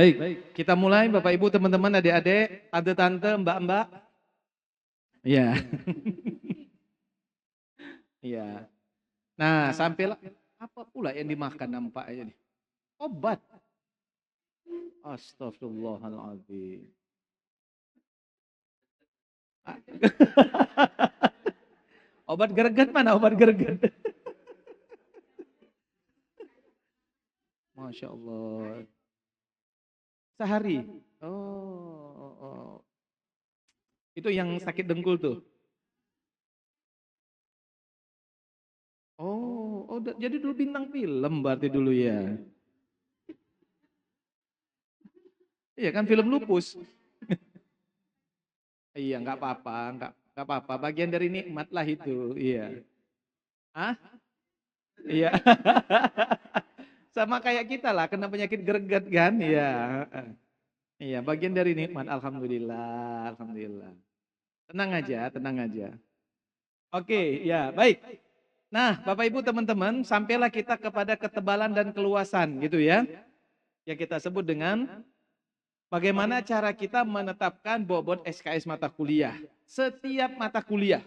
Baik, kita mulai Bapak Ibu, teman-teman, adik-adik, tante-tante, mbak-mbak. Iya. Iya. Nah, sampailah apa pula yang dimakan nampaknya nih? Obat. Astagfirullahaladzim. Obat greget mana obat greget? Masya Allah. Sehari. Oh. Itu yang sakit dengkul tuh. Jadi dulu bintang film berarti dulu ya. Iya kan film lupus. Iya, nggak apa-apa, nggak apa-apa. Bagian dari nikmat lah itu. Iya. Ah, iya. Sama kayak kita lah, kena penyakit greget kan? Iya. Iya, bagian dari nikmat. Alhamdulillah, alhamdulillah. Tenang aja, tenang aja. Oke, ya baik. Nah, Bapak Ibu teman-teman, sampailah kita kepada ketebalan dan keluasan gitu ya. Yang kita sebut dengan bagaimana cara kita menetapkan bobot SKS mata kuliah. Setiap mata kuliah.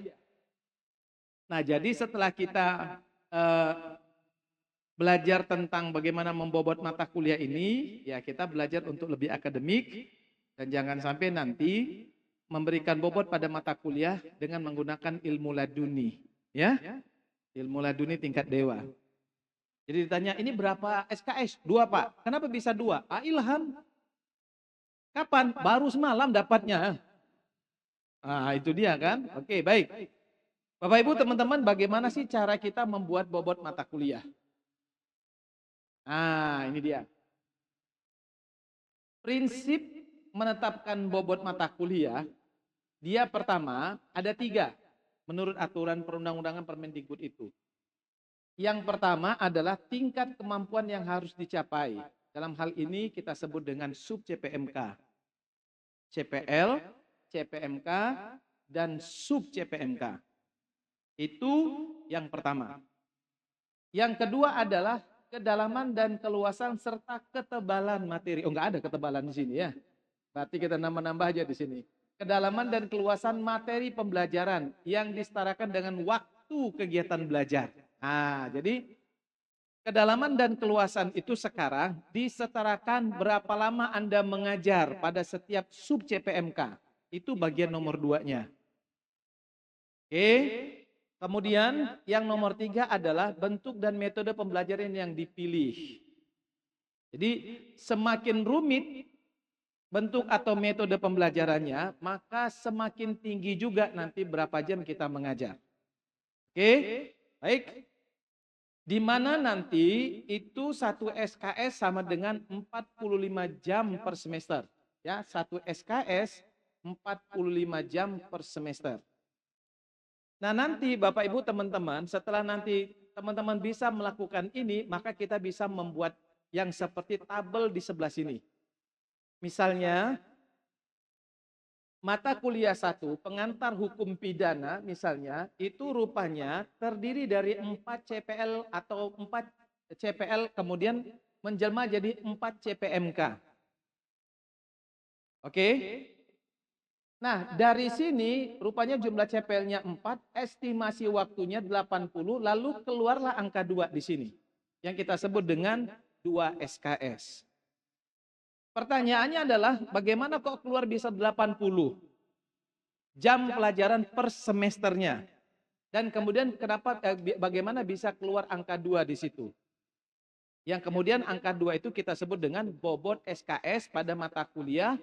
Nah, jadi setelah kita belajar tentang bagaimana membobot mata kuliah ini, ya kita belajar untuk lebih akademik dan jangan sampai nanti memberikan bobot pada mata kuliah dengan menggunakan ilmu laduni, ya. Ilmu laduni tingkat dewa. Jadi ditanya, ini berapa SKS? 2, Pak. Kenapa bisa 2? Ilham. Kapan? Baru semalam dapatnya. Nah, itu dia kan. Oke, baik. Bapak Ibu teman-teman, bagaimana sih cara kita membuat bobot mata kuliah? Nah, ini dia. Prinsip menetapkan bobot mata kuliah, dia pertama ada 3 menurut aturan perundang-undangan Permendikbud itu. Yang pertama adalah tingkat kemampuan yang harus dicapai. Dalam hal ini kita sebut dengan sub CPMK. CPL, CPMK, dan sub CPMK. Itu yang pertama. Yang kedua adalah kedalaman dan keluasan serta ketebalan materi. Oh, enggak ada ketebalan di sini ya. Berarti kita nambah-nambah aja di sini. Kedalaman dan keluasan materi pembelajaran yang disetarakan dengan waktu kegiatan belajar. Nah, jadi kedalaman dan keluasan itu sekarang disetarakan berapa lama Anda mengajar pada setiap sub CPMK. Itu bagian nomor 2-nya. Oke. Kemudian yang nomor 3 adalah bentuk dan metode pembelajaran yang dipilih. Jadi semakin rumit bentuk atau metode pembelajarannya, maka semakin tinggi juga nanti berapa jam kita mengajar. Oke, baik. Di mana nanti itu 1 SKS sama dengan 45 jam per semester. Ya, 1 SKS 45 jam per semester. Nah, nanti Bapak Ibu teman-teman, setelah nanti teman-teman bisa melakukan ini, maka kita bisa membuat yang seperti tabel di sebelah sini. Misalnya, mata kuliah 1, pengantar hukum pidana misalnya, itu rupanya terdiri dari 4 CPL atau 4 CPL kemudian menjelma jadi 4 CPMK. Oke? Nah, dari sini rupanya jumlah CPL-nya 4, estimasi waktunya 80, lalu keluarlah angka 2 di sini. Yang kita sebut dengan 2 SKS. Pertanyaannya adalah bagaimana kok keluar bisa 80 jam pelajaran per semesternya? Dan kemudian bagaimana bisa keluar angka 2 di situ? Yang kemudian angka 2 itu kita sebut dengan bobot SKS pada mata kuliah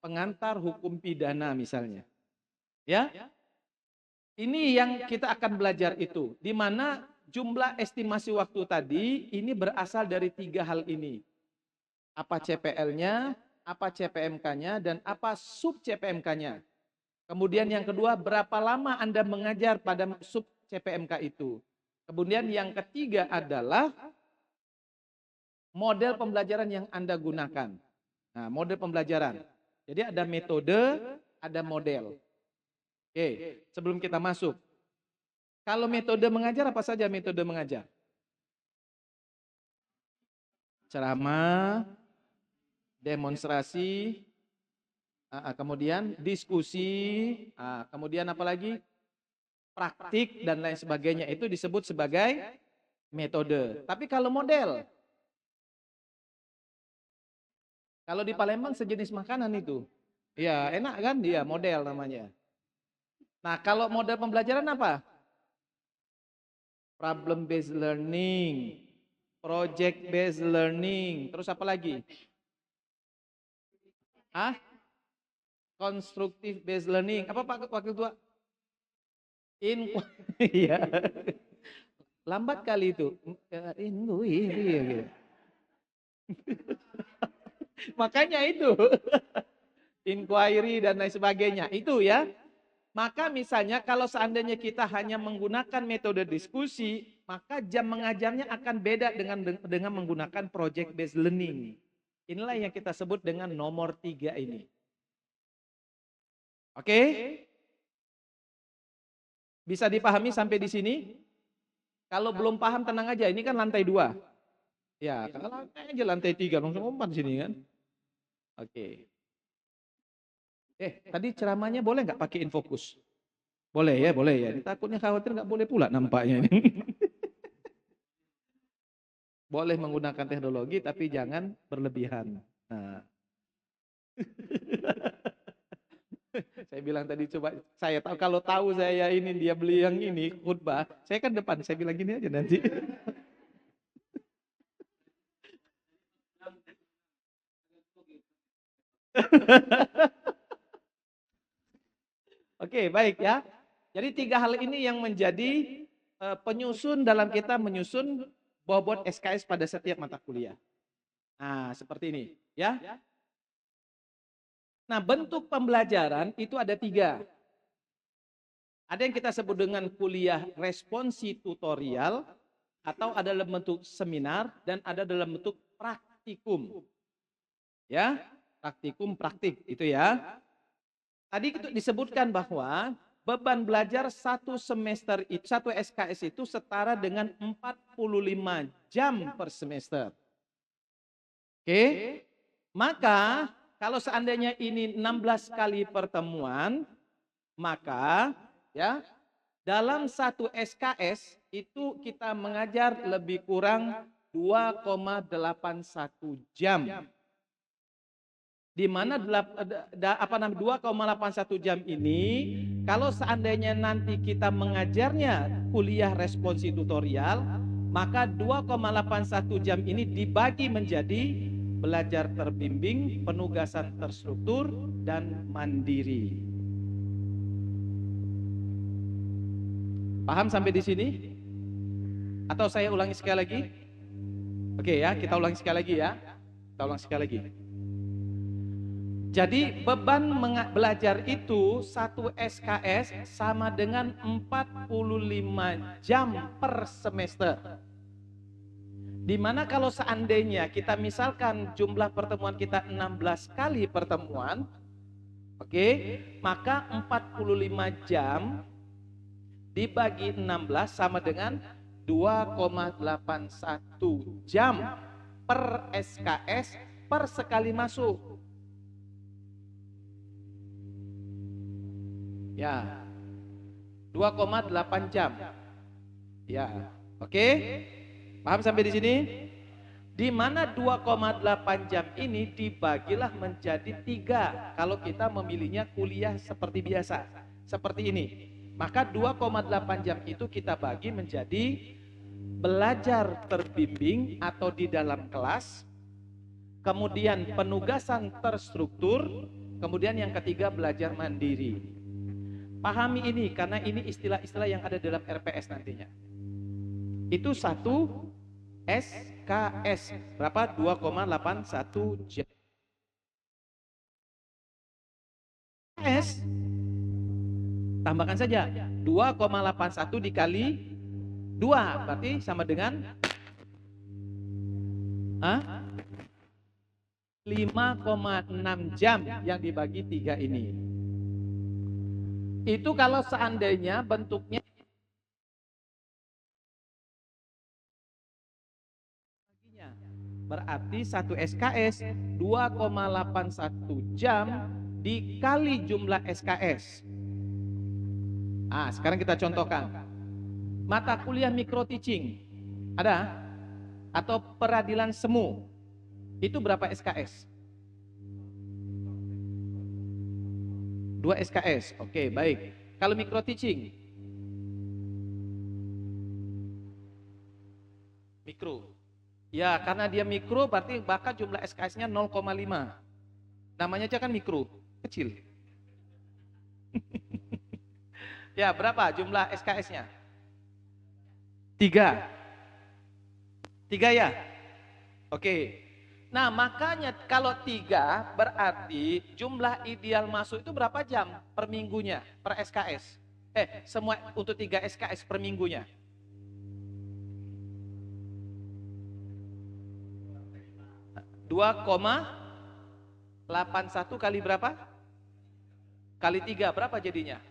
pengantar hukum pidana misalnya. Ya, ini yang kita akan belajar itu, di mana jumlah estimasi waktu tadi ini berasal dari 3 hal ini. Apa CPL-nya, apa CPMK-nya, dan apa sub CPMK-nya. Kemudian yang kedua, berapa lama Anda mengajar pada sub CPMK itu. Kemudian yang ketiga adalah model pembelajaran yang Anda gunakan. Nah, model pembelajaran. Jadi ada metode, ada model. Oke, sebelum kita masuk. Kalau metode mengajar, apa saja metode mengajar? Ceramah, demonstrasi, kemudian diskusi, kemudian apa lagi? Praktik dan lain sebagainya. Itu disebut sebagai metode. Tapi kalau model, kalau di Palembang sejenis makanan itu. Ya, enak kan dia, model namanya. Nah, kalau model pembelajaran apa? Problem based learning, project based learning, terus apa lagi? Constructive based learning. Apa Pak Wakil Tua? Iya. Lambat kali itu. Gitu. Makanya itu. Inquiry dan lain sebagainya. Itu ya. Maka misalnya kalau seandainya kita hanya menggunakan metode diskusi, maka jam mengajarnya akan beda dengan menggunakan project based learning. Inilah yang kita sebut dengan nomor 3 ini. Oke? Bisa dipahami sampai di sini? Kalau belum paham tenang aja, ini kan lantai 2. Ya, kalau lantai aja lantai 3, langsung 4 sini kan. Oke. Tadi ceramahnya boleh nggak pakai infokus? Boleh ya, boleh ya. Takutnya khawatir nggak boleh pula nampaknya ini. Boleh menggunakan teknologi tapi jangan berlebihan. Nah. Saya bilang tadi coba saya tahu kalau tahu saya ini dia beli yang ini khutbah, saya kan depan saya bilang gini aja nanti. Oke, baik ya. Jadi 3 hal ini yang menjadi penyusun dalam kita menyusun bobot SKS pada setiap mata kuliah. Nah, seperti ini ya. Nah, bentuk pembelajaran itu ada 3. Ada yang kita sebut dengan kuliah responsi tutorial, atau ada dalam bentuk seminar, dan ada dalam bentuk praktikum. Ya, praktikum praktik itu ya. Tadi itu disebutkan bahwa beban belajar satu semester itu, satu SKS itu setara dengan 45 jam per semester. Oke, maka kalau seandainya ini 16 kali pertemuan, maka ya dalam satu SKS itu kita mengajar lebih kurang 2,81 jam. Di mana 2,81 jam ini kalau seandainya nanti kita mengajarnya kuliah responsi tutorial, maka 2,81 jam ini dibagi menjadi belajar terbimbing, penugasan terstruktur, dan mandiri. Paham sampai di sini? Atau saya ulangi sekali lagi? Oke ya, kita ulangi sekali lagi ya. Kita ulangi sekali lagi. Jadi beban belajar itu satu SKS sama dengan 45 jam per semester. Dimana kalau seandainya kita misalkan jumlah pertemuan kita 16 kali pertemuan, oke, maka 45 jam dibagi 16 sama dengan 2,81 jam per SKS per sekali masuk. Ya, 2,8 jam. Ya, oke. Paham sampai di sini? Di mana 2,8 jam ini dibagilah menjadi 3 kalau kita memilihnya kuliah seperti biasa. Seperti ini. Maka 2,8 jam itu kita bagi menjadi belajar terbimbing atau di dalam kelas, kemudian penugasan terstruktur, kemudian yang ketiga belajar mandiri. Pahami ini karena ini istilah-istilah yang ada dalam RPS nantinya. Itu satu SKS berapa? 2,81 jam. S tambahkan saja 2,81 dikali 2 berarti sama dengan 5,6 jam yang dibagi 3 ini. Itu kalau seandainya bentuknya Berarti 1 SKS 2,81 jam dikali jumlah SKS. Sekarang kita contohkan. Mata kuliah micro teaching ada? Atau peradilan semu. Itu berapa SKS? 2 SKS. Oke, baik. Kalau micro teaching? Mikro. Ya, karena dia mikro berarti maka jumlah SKS-nya 0,5. Namanya aja kan mikro, kecil. Ya, berapa jumlah SKS-nya? 3. 3 ya? Oke. Nah, makanya kalau 3 berarti jumlah ideal masuk itu berapa jam per minggunya, per SKS? Semua untuk 3 SKS per minggunya. 2,81 kali berapa? Kali 3 berapa jadinya?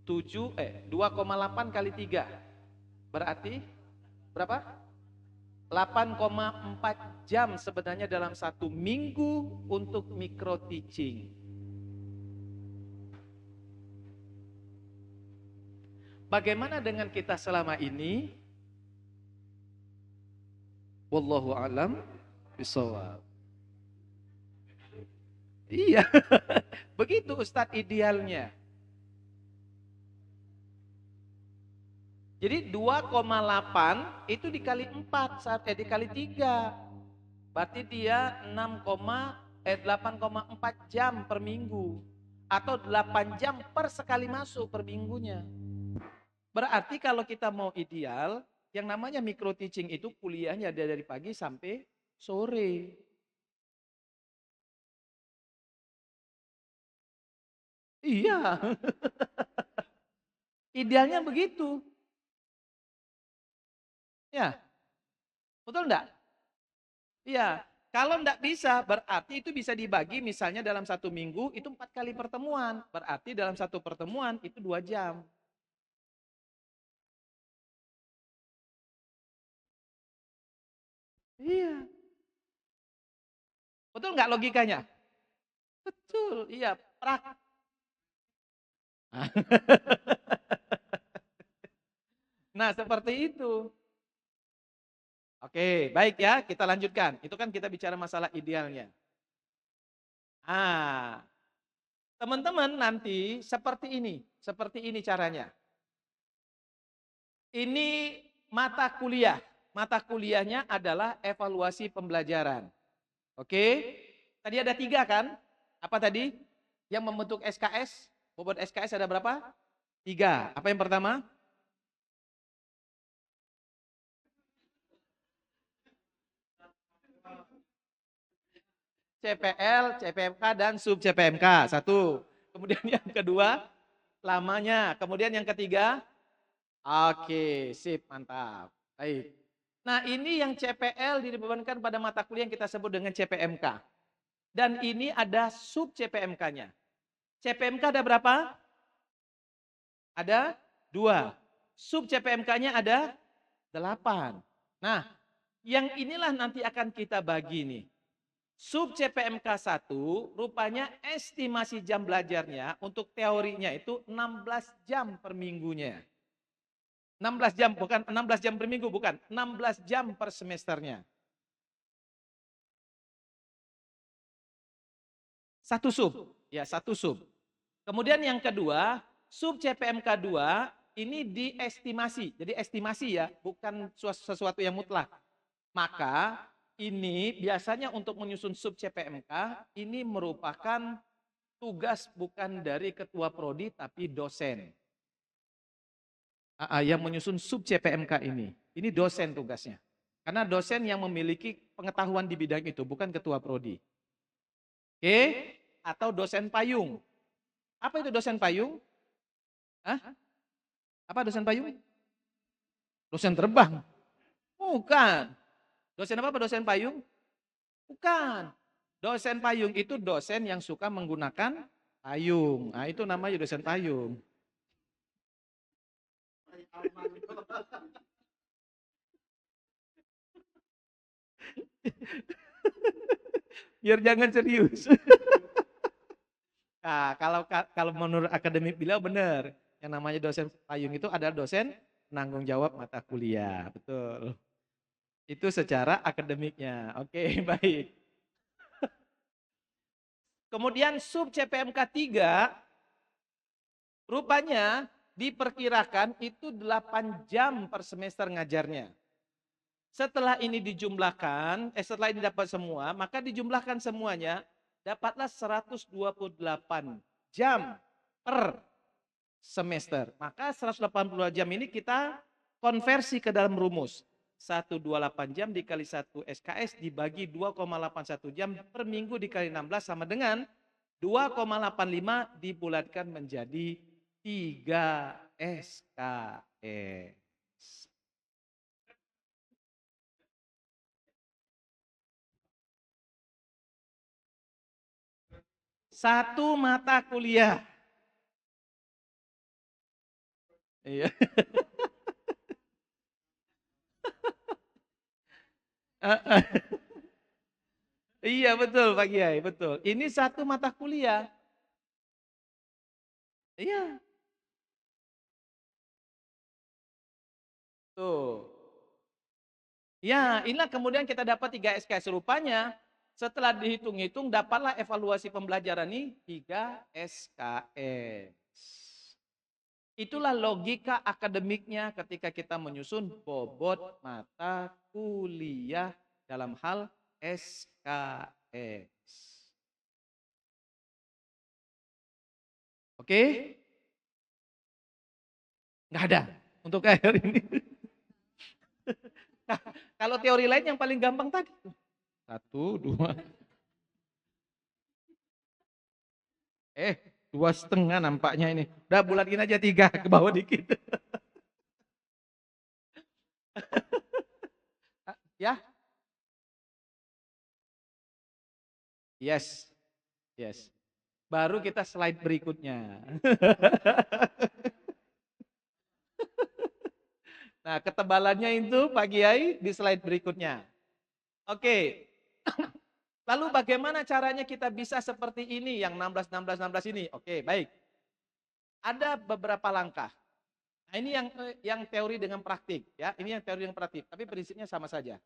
2,8 kali 3. Berarti berapa? 8,4 jam sebenarnya dalam 1 minggu untuk micro teaching. Bagaimana dengan kita selama ini? Wallahu a'lam bishawab. Iya, begitu Ustadz idealnya. Jadi 2,8 itu dikali 4, dikali 3. Berarti dia 8,4 jam per minggu. Atau 8 jam per sekali masuk per minggunya. Berarti kalau kita mau ideal, yang namanya micro teaching itu kuliahnya dari pagi sampai sore. Iya. Idealnya begitu. Ya. Betul enggak? Iya. Kalau enggak bisa, berarti itu bisa dibagi misalnya dalam 1 minggu itu 4 kali pertemuan. Berarti dalam 1 pertemuan itu 2 jam. Iya. Betul enggak logikanya? Betul, iya. Nah, seperti itu. Oke, baik ya, kita lanjutkan. Itu kan kita bicara masalah idealnya. Teman-teman nanti seperti ini caranya. Ini mata kuliah. Mata kuliahnya adalah evaluasi pembelajaran. Oke, tadi ada 3 kan? Apa tadi? Yang membentuk SKS, bobot SKS ada berapa? 3. Apa yang pertama? CPL, CPMK, dan sub CPMK. 1. Kemudian yang kedua, lamanya. Kemudian yang ketiga, oke, sip, mantap. Baik. Nah, ini yang CPL dibebankan pada mata kuliah yang kita sebut dengan CPMK. Dan ini ada sub CPMK-nya. CPMK ada berapa? Ada 2. Sub CPMK-nya ada 8. Nah, yang inilah nanti akan kita bagi nih. Sub CPMK 1 rupanya estimasi jam belajarnya untuk teorinya itu 16 jam per minggunya. 16 jam, bukan 16 jam per minggu, bukan. 16 jam per semesternya. 1 sub, ya 1 sub. Kemudian yang kedua, sub CPMK 2 ini diestimasi. Jadi estimasi ya, bukan sesuatu yang mutlak. Maka ini biasanya untuk menyusun sub CPMK ini merupakan tugas bukan dari ketua prodi tapi dosen. Yang menyusun sub CPMK ini dosen tugasnya. Karena dosen yang memiliki pengetahuan di bidang itu, bukan ketua prodi. Oke? Atau dosen payung. Apa itu dosen payung? Apa dosen payung? Dosen terbang. Bukan. Dosen apa dosen payung? Bukan. Dosen payung itu dosen yang suka menggunakan payung. Nah, itu namanya dosen payung. Biar jangan serius. Nah, kalau menurut akademik beliau benar. Yang namanya dosen payung itu adalah dosen penanggung jawab mata kuliah. Betul. Itu secara akademiknya. Oke, baik. Kemudian sub CPMK 3 rupanya diperkirakan itu 8 jam per semester ngajarnya. Setelah ini dijumlahkan, setelah ini dapat semua, maka dijumlahkan semuanya, dapatlah 128 jam per semester. Maka 182 jam ini kita konversi ke dalam rumus. 128 jam dikali 1 SKS dibagi 2,81 jam per minggu dikali 16 sama dengan 2,85 dibulatkan menjadi 3 SKS. Satu mata kuliah. Iya. Iya betul Pak Kiai, betul. Ini satu mata kuliah. Iya. Tuh. Ya, inilah kemudian kita dapat 3 SKS. Rupanya setelah dihitung-hitung dapatlah evaluasi pembelajaran ini 3 SKS. Itulah logika akademiknya ketika kita menyusun bobot mata kuliah dalam hal SKS. Oke? Nggak ada untuk akhir ini. Kalau teori lain yang paling gampang tadi. 1, 2. 2,5 nampaknya ini. Udah bulatin aja 3 ke bawah dikit. Ya? Yes. Yes. Baru kita slide berikutnya. Nah, ketebalannya itu Pak Kiai di slide berikutnya. Oke. Lalu bagaimana caranya kita bisa seperti ini yang 16 16 16 ini? Oke, baik. Ada beberapa langkah. Nah, ini yang teori dengan praktik ya. Ini yang teori dengan praktik, tapi prinsipnya sama saja.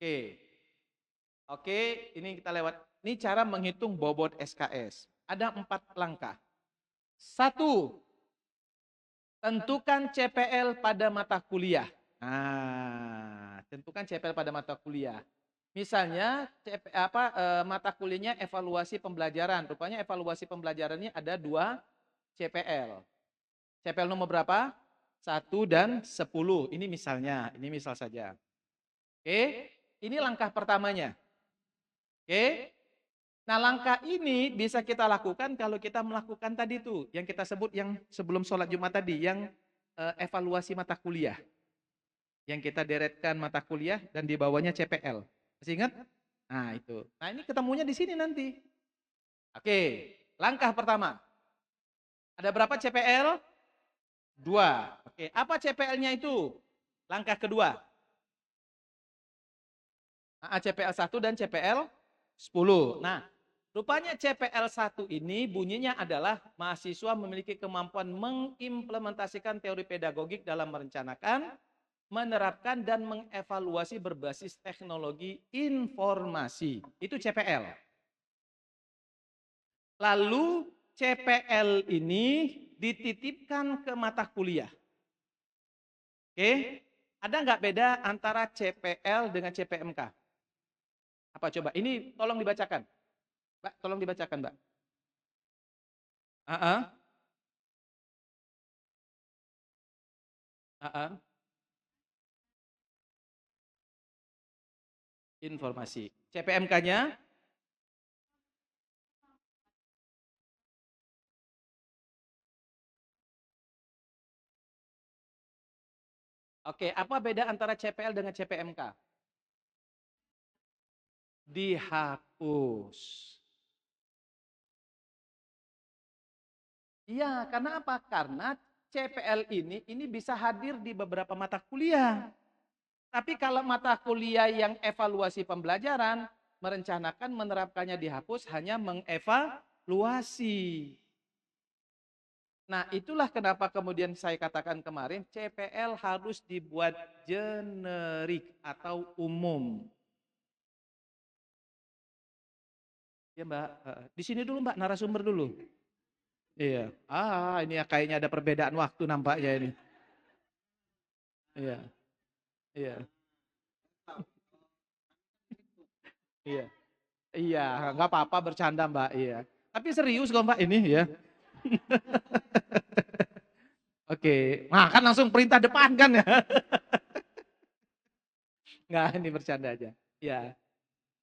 Oke. Oke, ini kita lewat. Ini cara menghitung bobot SKS. Ada 4 langkah. 1, tentukan CPL pada mata kuliah. Nah, tentukan CPL pada mata kuliah. Misalnya mata kuliahnya evaluasi pembelajaran. Rupanya evaluasi pembelajarannya ada 2 CPL. CPL nomor berapa? 1 dan 10. Ini misalnya, ini misal saja. Oke, ini langkah pertamanya. Oke. Nah, langkah ini bisa kita lakukan kalau kita melakukan tadi tuh yang kita sebut yang sebelum sholat Jumat tadi, yang evaluasi mata kuliah. Yang kita deretkan mata kuliah dan di bawahnya CPL. Masih ingat? Nah, itu. Nah, ini ketemunya di sini nanti. Oke, langkah pertama. Ada berapa CPL? 2. Oke, apa CPL-nya itu? Langkah kedua. CPL 1 dan CPL 10. Nah, rupanya CPL 1 ini bunyinya adalah mahasiswa memiliki kemampuan mengimplementasikan teori pedagogik dalam merencanakan, menerapkan, dan mengevaluasi berbasis teknologi informasi. Itu CPL. Lalu CPL ini dititipkan ke mata kuliah. Oke, ada nggak beda antara CPL dengan CPMK? Apa coba? Ini tolong dibacakan. Mbak, tolong dibacakan, Mbak. Ah, informasi. CPMK-nya? Oke, apa beda antara CPL dengan CPMK? Dihapus. Iya, karena apa? Karena CPL ini bisa hadir di beberapa mata kuliah. Tapi kalau mata kuliah yang evaluasi pembelajaran, merencanakan menerapkannya dihapus, hanya mengevaluasi. Nah, itulah kenapa kemudian saya katakan kemarin, CPL harus dibuat generik atau umum. Ya Mbak, di sini dulu Mbak, narasumber dulu. Iya. Ini ya kayaknya ada perbedaan waktu nampaknya ini. Iya. Iya. Iya. Iya, nggak apa-apa bercanda Mbak, iya. Tapi serius kok Mbak ini ya. Oke, nah kan langsung perintah depan kan ya. Nggak, ini bercanda aja. Ya,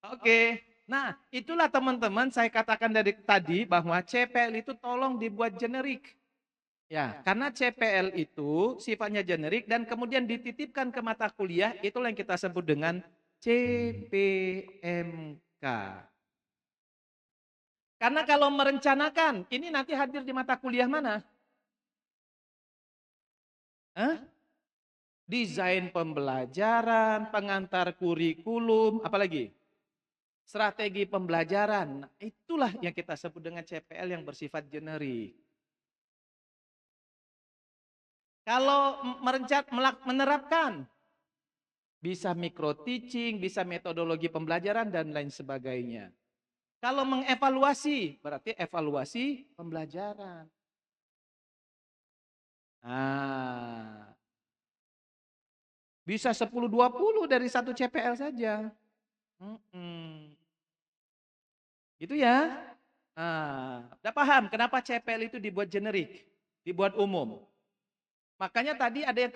oke. Nah, itulah teman-teman saya katakan dari tadi bahwa CPL itu tolong dibuat generik. Ya, karena CPL itu sifatnya generik dan kemudian dititipkan ke mata kuliah, itulah yang kita sebut dengan CPMK. Karena kalau merencanakan, ini nanti hadir di mata kuliah mana? Hah? Desain pembelajaran, pengantar kurikulum, apalagi? Strategi pembelajaran. Nah, itulah yang kita sebut dengan CPL yang bersifat generik. Kalau menerapkan, bisa micro teaching, bisa metodologi pembelajaran, dan lain sebagainya. Kalau mengevaluasi, berarti evaluasi pembelajaran. Nah, bisa 10-20 dari satu CPL saja. Gitu ya. Udah paham kenapa CPL itu dibuat generik, dibuat umum. Makanya tadi ada yang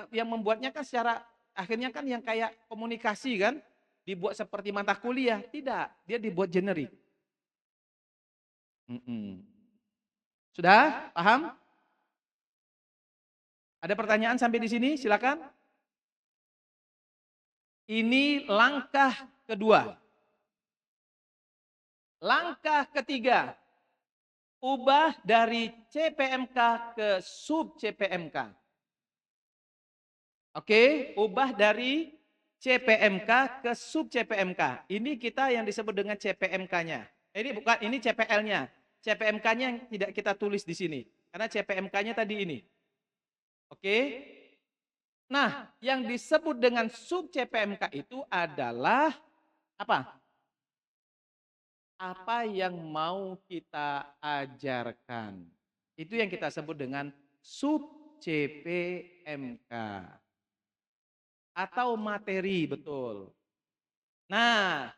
yang membuatnya kan secara akhirnya kan yang kayak komunikasi kan, dibuat seperti mata kuliah. Tidak, dia dibuat generik. Sudah paham? Ada pertanyaan sampai di sini? Silakan. Ini langkah kedua. Langkah ketiga, ubah dari CPMK ke sub CPMK. Oke, ubah dari CPMK ke sub CPMK. Ini kita yang disebut dengan CPMK-nya. Ini bukan, ini CPL-nya. CPMK-nya yang tidak kita tulis di sini. Karena CPMK-nya tadi ini. Oke. Nah, yang disebut dengan sub CPMK itu adalah apa? Apa yang mau kita ajarkan. Itu yang kita sebut dengan sub CPMK. Atau materi, betul. Nah,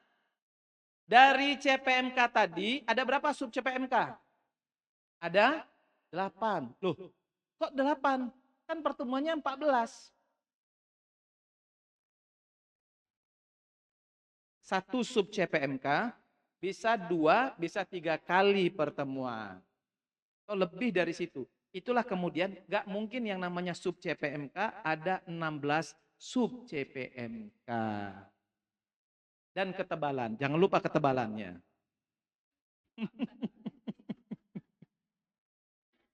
dari CPMK tadi, ada berapa sub CPMK? Ada 8. Loh, kok 8? Kan pertemuannya 14. Satu sub CPMK bisa 2, bisa 3 kali pertemuan. Atau lebih dari situ. Itulah kemudian gak mungkin yang namanya sub CPMK ada 16 sub CPMK. Dan ketebalan, jangan lupa ketebalannya.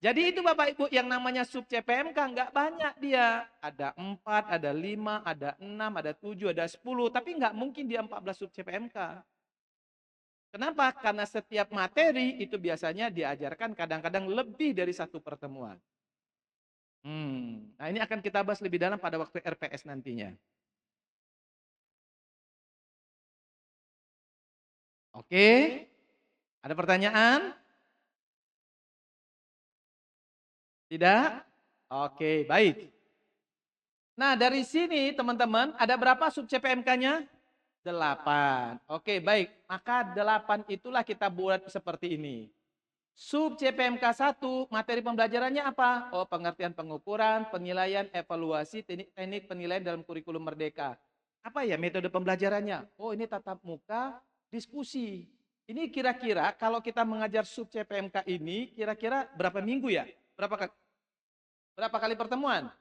Jadi itu Bapak Ibu yang namanya sub CPMK nggak banyak dia. Ada 4, ada 5, ada 6, ada 7, ada 10. Tapi nggak mungkin dia 14 sub CPMK. Kenapa? Karena setiap materi itu biasanya diajarkan kadang-kadang lebih dari satu pertemuan. Nah ini akan kita bahas lebih dalam pada waktu RPS nantinya. Oke, ada pertanyaan? Tidak? Oke, baik. Nah dari sini teman-teman ada berapa sub CPMK-nya? 8. Oke, baik. Maka 8 itulah kita buat seperti ini. Sub CPMK 1, materi pembelajarannya apa? Oh, pengertian pengukuran, penilaian, evaluasi, teknik penilaian dalam kurikulum merdeka. Apa ya metode pembelajarannya? Oh, ini tatap muka, diskusi. Ini kira-kira kalau kita mengajar sub CPMK ini, kira-kira berapa minggu ya? Berapa kali pertemuan?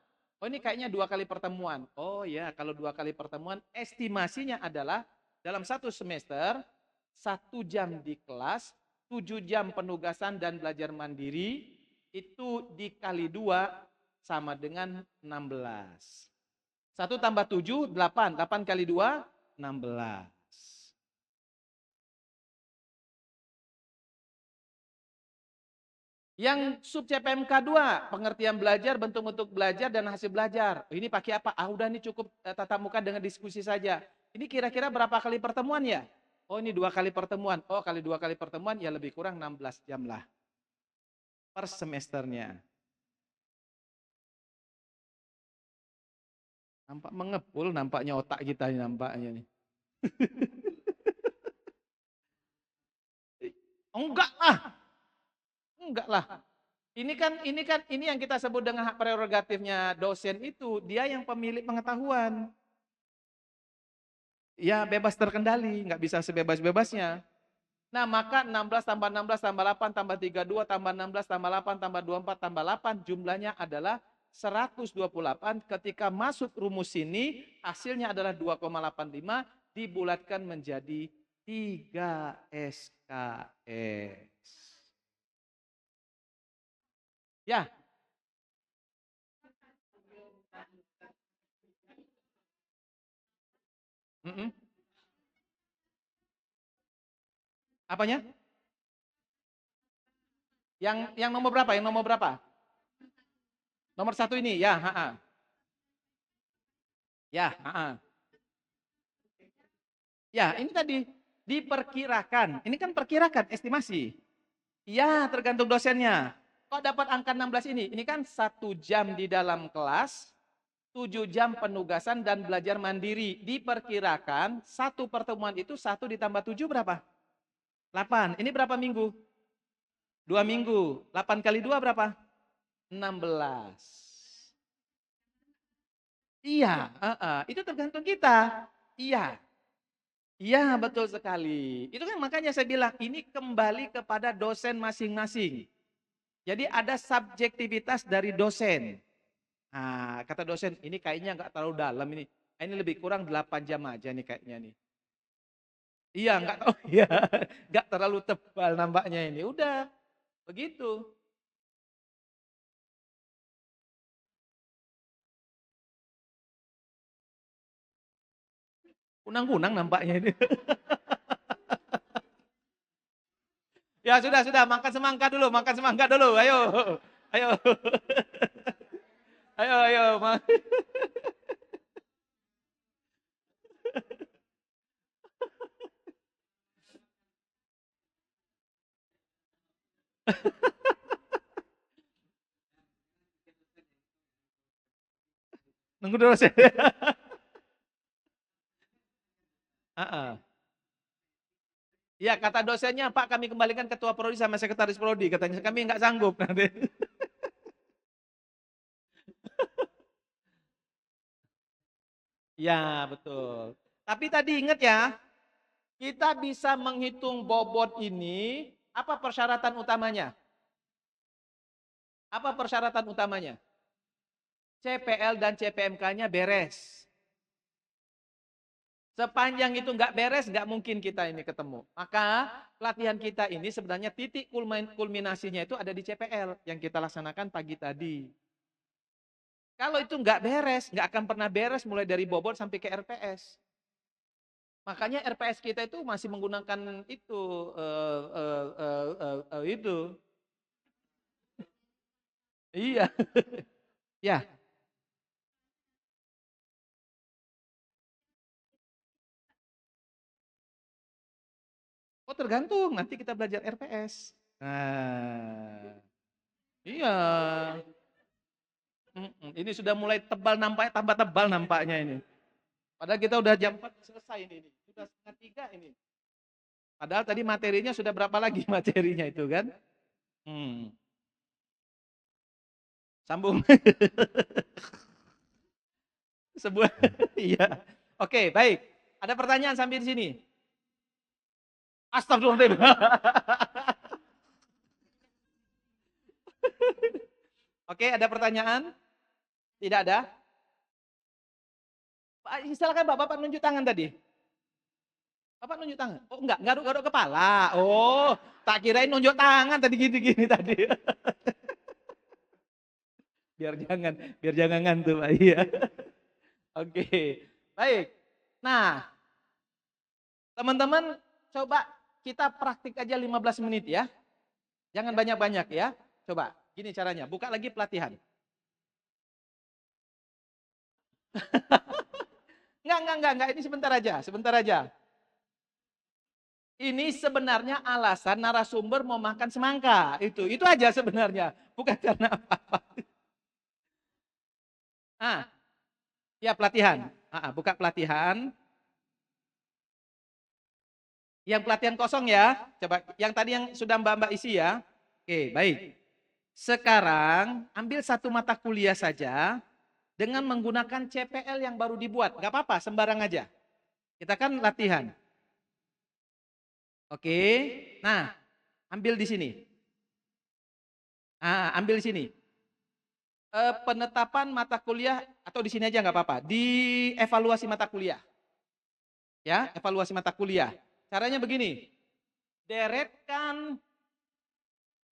Oh ini kayaknya 2 kali pertemuan. Oh ya, kalau 2 kali pertemuan, estimasinya adalah dalam satu semester, 1 jam di kelas, 7 jam penugasan dan belajar mandiri, itu dikali 2 sama dengan 16. 1 tambah 7, 8. 8 kali 2, 16. Yang sub CPMK 2, pengertian belajar, bentuk-bentuk belajar, dan hasil belajar. Ini pakai apa? Ah udah, ini cukup tatap muka dengan diskusi saja. Ini kira-kira berapa kali pertemuan ya? Oh ini 2 kali pertemuan. Oh kali 2 kali pertemuan ya lebih kurang 16 jam lah per semesternya. Nampak mengepul nampaknya otak kita ini nampaknya nih. Enggak lah. Enggak lah. Ini yang kita sebut dengan hak prerogatifnya dosen itu, dia yang pemilik pengetahuan. Ya bebas terkendali, nggak bisa sebebas-bebasnya. Nah maka 16 tambah 16 tambah 8 tambah 32 tambah 16 tambah 8 tambah 24 tambah 8 jumlahnya adalah 128. Ketika masuk rumus ini hasilnya adalah 2,85 dibulatkan menjadi 3 SKS. Ya. Apanya? Yang nomor berapa? Yang nomor berapa? Nomor 1 ini, ya. Ya, ya, ini tadi diperkirakan. Ini kan perkirakan, estimasi. Ya, tergantung dosennya. Kok dapat angka 16 ini? Ini kan 1 jam di dalam kelas, 7 jam penugasan dan belajar mandiri. Diperkirakan satu pertemuan itu 1 ditambah 7 berapa? 8. Ini berapa minggu? 2 minggu. 8 kali 2 berapa? 16. Iya, itu tergantung kita. Iya. Iya, betul sekali. Itu kan makanya saya bilang ini kembali kepada dosen masing-masing. Jadi ada subjektivitas dari dosen. Nah, kata dosen, ini kayaknya nggak terlalu dalam ini. Ini lebih kurang 8 jam aja nih kayaknya nih. Iya, nggak tahu ya. Nggak terlalu tebal nampaknya ini. Udah, begitu. Kunang-kunang nampaknya ini. Ya sudah, makan semangka dulu, makan semangka dulu. Ayo. Ayo. Ayo. Nunggu dulu sih. Ya kata dosennya, Pak kami kembalikan ketua prodi sama sekretaris prodi. Katanya kami nggak sanggup nanti. Ya betul. Tapi tadi ingat ya, kita bisa menghitung bobot ini, apa persyaratan utamanya? Apa persyaratan utamanya? CPL dan CPMK-nya beres. Sepanjang itu nggak beres, nggak mungkin kita ini ketemu. Maka latihan kita ini sebenarnya titik kulminasinya itu ada di CPL yang kita laksanakan pagi tadi. Kalau itu nggak beres, nggak akan pernah beres mulai dari bobot sampai ke RPS. Makanya RPS kita itu masih menggunakan itu, itu. Iya. Ya. Oh tergantung, nanti kita belajar RPS. Nah, iya. Ini sudah mulai tebal nampaknya, tambah tebal nampaknya ini. Padahal kita udah jam 4 selesai ini. Sudah setengah 3 ini. Padahal tadi materinya sudah berapa lagi materinya itu kan? Sambung. Sebuah, iya. Oke, baik. Ada pertanyaan sampai di sini? Astagfirullahaladzim. Oke, ada pertanyaan? Tidak ada? Silakan Pak, Bapak nunjuk tangan tadi. Bapak nunjuk tangan. Oh, enggak, garuk-garuk kepala. Oh, tak kirain nunjuk tangan tadi gini-gini tadi. Biar jangan ngantuk, Pak. Iya. Oke, baik. Nah, teman-teman coba kita praktik aja 15 menit ya. Jangan banyak-banyak ya. Coba, gini caranya. Buka lagi pelatihan. Enggak. Ini sebentar aja, sebentar aja. Ini sebenarnya alasan narasumber mau makan semangka. Itu aja sebenarnya. Bukan karena apa-apa. Ah, ya pelatihan. Buka pelatihan. Yang pelatihan kosong ya. Coba yang tadi yang sudah Mbak-mbak isi ya. Oke, baik. Sekarang ambil satu mata kuliah saja dengan menggunakan CPL yang baru dibuat. Gak apa-apa, sembarang aja. Kita kan latihan. Oke. Nah, ambil di sini. Ambil di sini. Penetapan mata kuliah atau di sini aja nggak apa-apa. Di evaluasi mata kuliah. Ya, evaluasi mata kuliah. Caranya begini. Deretkan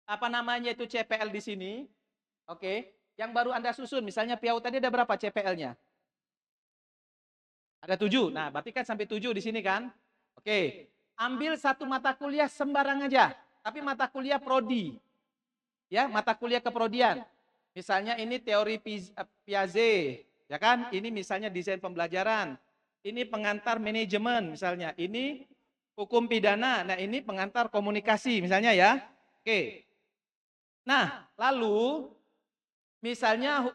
apa namanya itu CPL di sini. Oke. Yang baru Anda susun, misalnya Piau tadi ada berapa CPL-nya? Ada 7. Nah, berarti kan sampai 7 di sini kan? Oke. Ambil satu mata kuliah sembarang aja, tapi mata kuliah prodi. Ya, mata kuliah keprodian. Misalnya ini teori Piaget, ya kan? Ini misalnya desain pembelajaran. Ini pengantar manajemen misalnya. Ini hukum pidana. Nah, ini pengantar komunikasi misalnya ya. Oke. Nah, lalu misalnya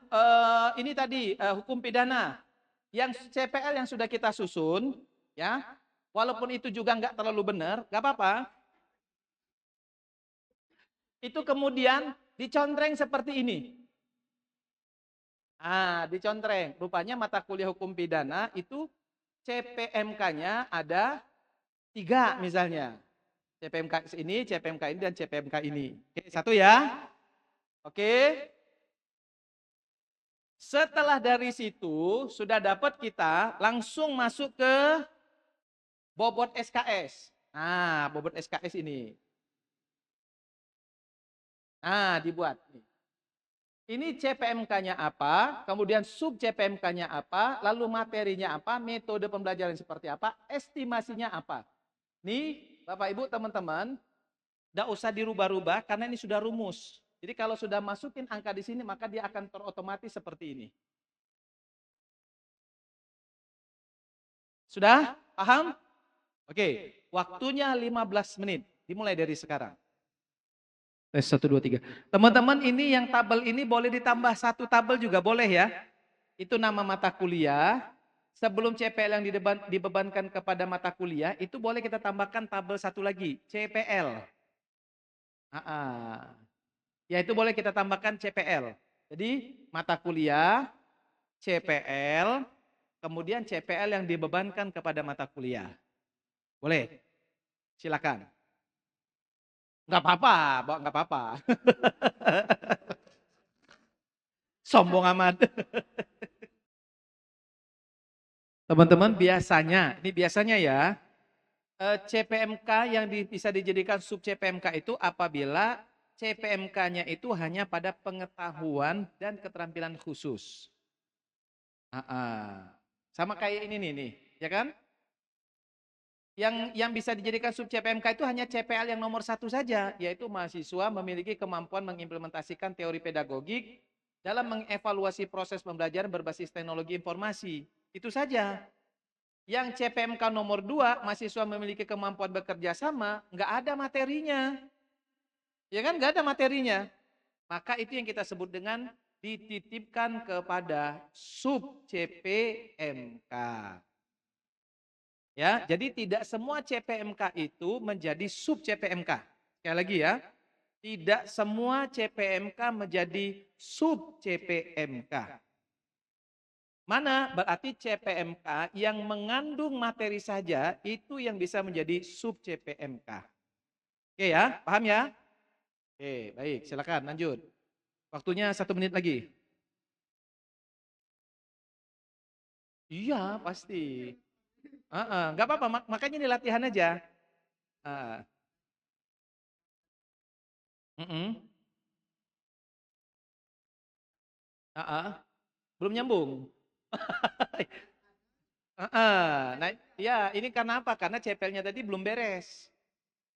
ini tadi hukum pidana. Yang CPL yang sudah kita susun, ya, walaupun itu juga nggak terlalu benar, nggak apa-apa. Itu kemudian dicontreng seperti ini. Dicontreng. Rupanya mata kuliah hukum pidana itu CPMK-nya ada 3 misalnya. CPMK ini, CPMK ini, dan CPMK ini. Oke, satu ya. Oke. Setelah dari situ, sudah dapat kita langsung masuk ke bobot SKS. Bobot SKS ini. Dibuat. Ini CPMK-nya apa, kemudian sub CPMK-nya apa, lalu materinya apa, metode pembelajaran seperti apa, estimasinya apa. Nih, Bapak Ibu teman-teman, tidak usah dirubah-rubah karena ini sudah rumus. Jadi kalau sudah masukin angka di sini, maka dia akan terotomatis seperti ini. Sudah? Paham? Oke, waktunya 15 menit. Dimulai dari sekarang. Tes 1, 2, 3. Teman-teman ini yang tabel ini boleh ditambah satu tabel juga boleh ya. Itu nama mata kuliah. Sebelum CPL yang dibebankan kepada mata kuliah, itu boleh kita tambahkan tabel satu lagi, CPL. Ya itu boleh kita tambahkan CPL. Jadi mata kuliah, CPL, kemudian CPL yang dibebankan kepada mata kuliah. Boleh? Silakan. Enggak apa-apa, enggak apa-apa. Sombong amat. Teman-teman biasanya, ini biasanya ya, CPMK yang bisa dijadikan sub CPMK itu apabila CPMK-nya itu hanya pada pengetahuan dan keterampilan khusus. Sama kayak ini nih, ya kan? Yang bisa dijadikan sub CPMK itu hanya CPL yang nomor 1 saja, yaitu mahasiswa memiliki kemampuan mengimplementasikan teori pedagogik dalam mengevaluasi proses pembelajaran berbasis teknologi informasi. Itu saja. Yang CPMK nomor 2, mahasiswa memiliki kemampuan bekerja sama, nggak ada materinya. Ya kan, nggak ada materinya. Maka itu yang kita sebut dengan dititipkan kepada sub CPMK. Ya, jadi tidak semua CPMK itu menjadi sub CPMK. Sekali lagi ya, tidak semua CPMK menjadi sub CPMK. Mana berarti CPMK yang mengandung materi saja itu yang bisa menjadi sub CPMK. Oke ya, paham ya? Oke, baik, silakan lanjut. Waktunya 1 menit lagi. Iya, pasti. Nggak apa-apa, makanya ini latihan aja. Belum nyambung. Nah, ya ini karena apa? Karena CPL-nya tadi belum beres.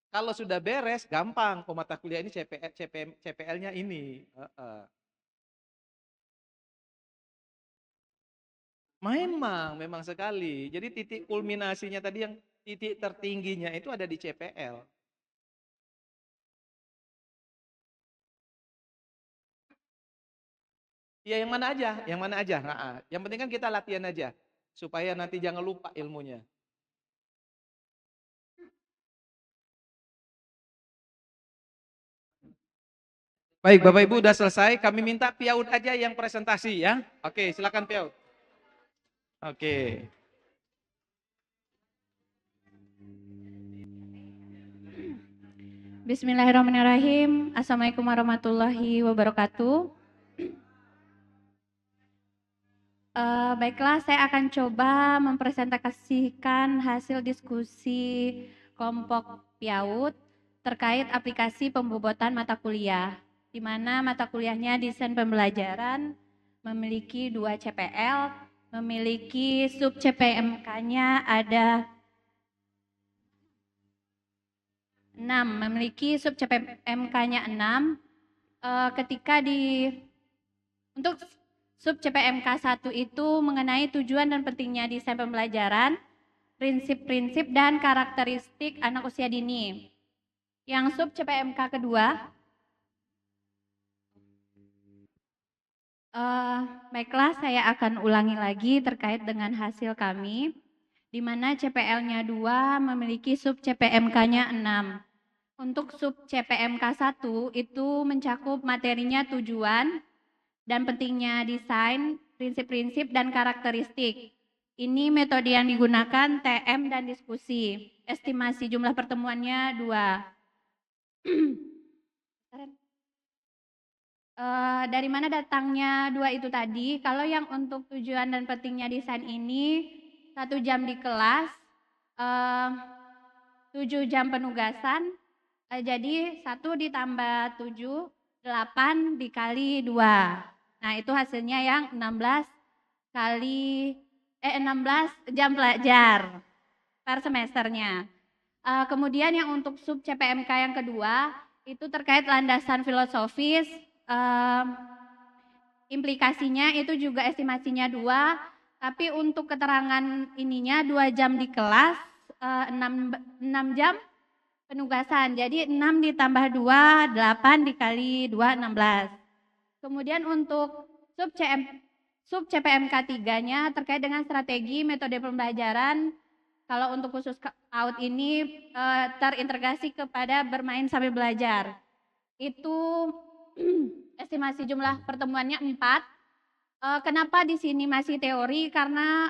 Kalau sudah beres, gampang. Oh, mata kuliah ini CPL-nya ini. Memang sekali. Jadi titik kulminasinya tadi yang titik tertingginya itu ada di CPL. Ya yang mana aja, yang mana aja. Yang penting kan kita latihan aja. Supaya nanti jangan lupa ilmunya. Baik, Bapak Ibu udah selesai. Kami minta Piaud aja yang presentasi ya. Oke, silakan Piaud. Oke. Bismillahirrahmanirrahim. Assalamualaikum warahmatullahi wabarakatuh. Baiklah, saya akan coba mempresentasikan hasil diskusi kelompok Piaud terkait aplikasi pembobotan mata kuliah, di mana mata kuliahnya desain pembelajaran, memiliki 2 CPL, memiliki sub CPMK-nya ada 6, memiliki sub CPMK-nya 6. Ketika untuk sub CPMK 1 itu mengenai tujuan dan pentingnya desain pembelajaran, prinsip-prinsip dan karakteristik anak usia dini. Yang sub CPMK kedua, baiklah saya akan ulangi lagi terkait dengan hasil kami, di mana CPL-nya 2 memiliki sub CPMK-nya 6. Untuk sub CPMK 1 itu mencakup materinya tujuan dan pentingnya desain, prinsip-prinsip dan karakteristik. Ini metode yang digunakan TM dan diskusi. Estimasi jumlah pertemuannya 2. Dari mana datangnya 2 itu tadi? Kalau yang untuk tujuan dan pentingnya desain ini 1 jam di kelas, 7 jam penugasan, jadi 1 ditambah 7, 8 dikali 2. Nah itu hasilnya yang 16 jam belajar per semesternya. Kemudian yang untuk sub CPMK yang kedua itu terkait landasan filosofis, implikasinya itu juga estimasinya 2, tapi untuk keterangan ininya 2 jam di kelas, 6 jam penugasan. Jadi 6 ditambah 2, 8 dikali 2, 16. Kemudian untuk sub CPMK 3-nya terkait dengan strategi metode pembelajaran. Kalau untuk khusus PAUD ini terintegrasi kepada bermain sambil belajar. Itu estimasi jumlah pertemuannya 4. Kenapa di sini masih teori? Karena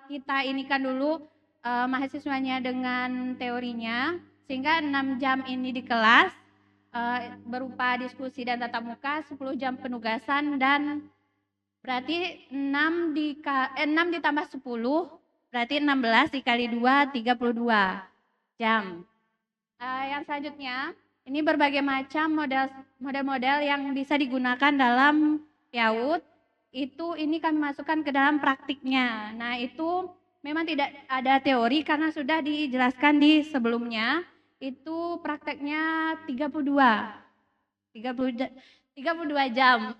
kita ini kan dulu mahasiswanya dengan teorinya, sehingga 6 jam ini di kelas berupa diskusi dan tatap muka, 10 jam penugasan, dan berarti 6 ditambah 10 berarti 16 dikali 2, 32 jam. Yang selanjutnya ini berbagai macam model-model yang bisa digunakan dalam PIAUD. Ini kami masukkan ke dalam praktiknya. Nah itu memang tidak ada teori karena sudah dijelaskan di sebelumnya. Itu prakteknya 32 jam.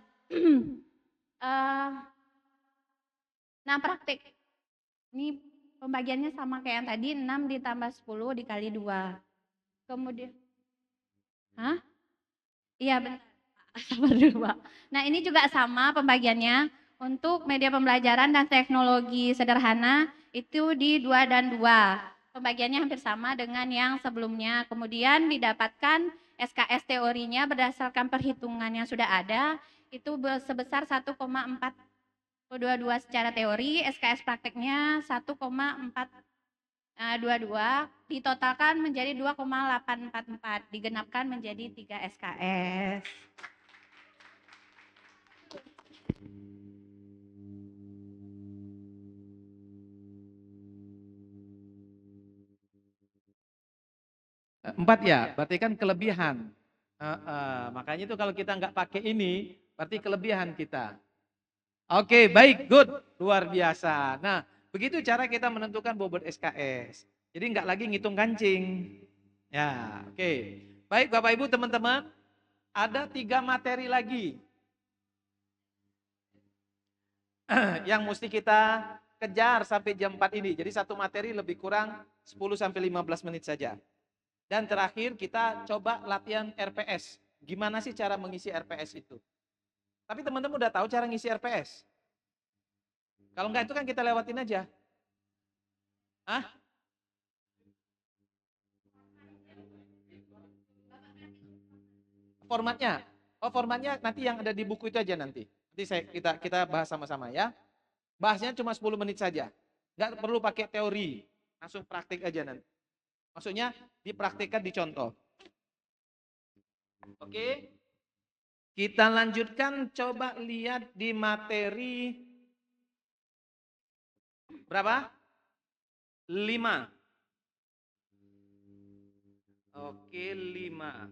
Nah praktik ini pembagiannya sama kayak yang tadi, 6 ditambah 10 dikali 2. Kemudian, Iya benar. Sabar dulu Pak. Nah ini juga sama pembagiannya. Untuk media pembelajaran dan teknologi sederhana itu di 2 dan 2. Pembagiannya hampir sama dengan yang sebelumnya. Kemudian didapatkan SKS teorinya berdasarkan perhitungan yang sudah ada itu sebesar 1,422 secara teori, SKS prakteknya 1,422, ditotalkan menjadi 2,844, digenapkan menjadi 3 SKS. Empat ya, berarti kan kelebihan. Makanya itu kalau kita nggak pakai ini, berarti kelebihan kita. Oke, baik, good. Luar biasa. Nah, begitu cara kita menentukan bobot SKS. Jadi nggak lagi ngitung kancing. Ya, oke. Baik, Bapak Ibu, teman-teman. Ada 3 materi lagi yang mesti kita kejar sampai jam 4 ini. Jadi satu materi lebih kurang 10 sampai 15 menit saja. Dan terakhir kita coba latihan RPS. Gimana sih cara mengisi RPS itu? Tapi teman-teman udah tahu cara ngisi RPS? Kalau enggak itu kan kita lewatin aja. Hah? Formatnya? Oh, formatnya nanti yang ada di buku itu aja nanti. Nanti kita bahas sama-sama ya. Bahasnya cuma 10 menit saja. Enggak perlu pakai teori. Langsung praktik aja nanti. Maksudnya dipraktikkan, dicontoh. Oke. Kita lanjutkan, coba lihat di materi berapa? 5. Oke, 5.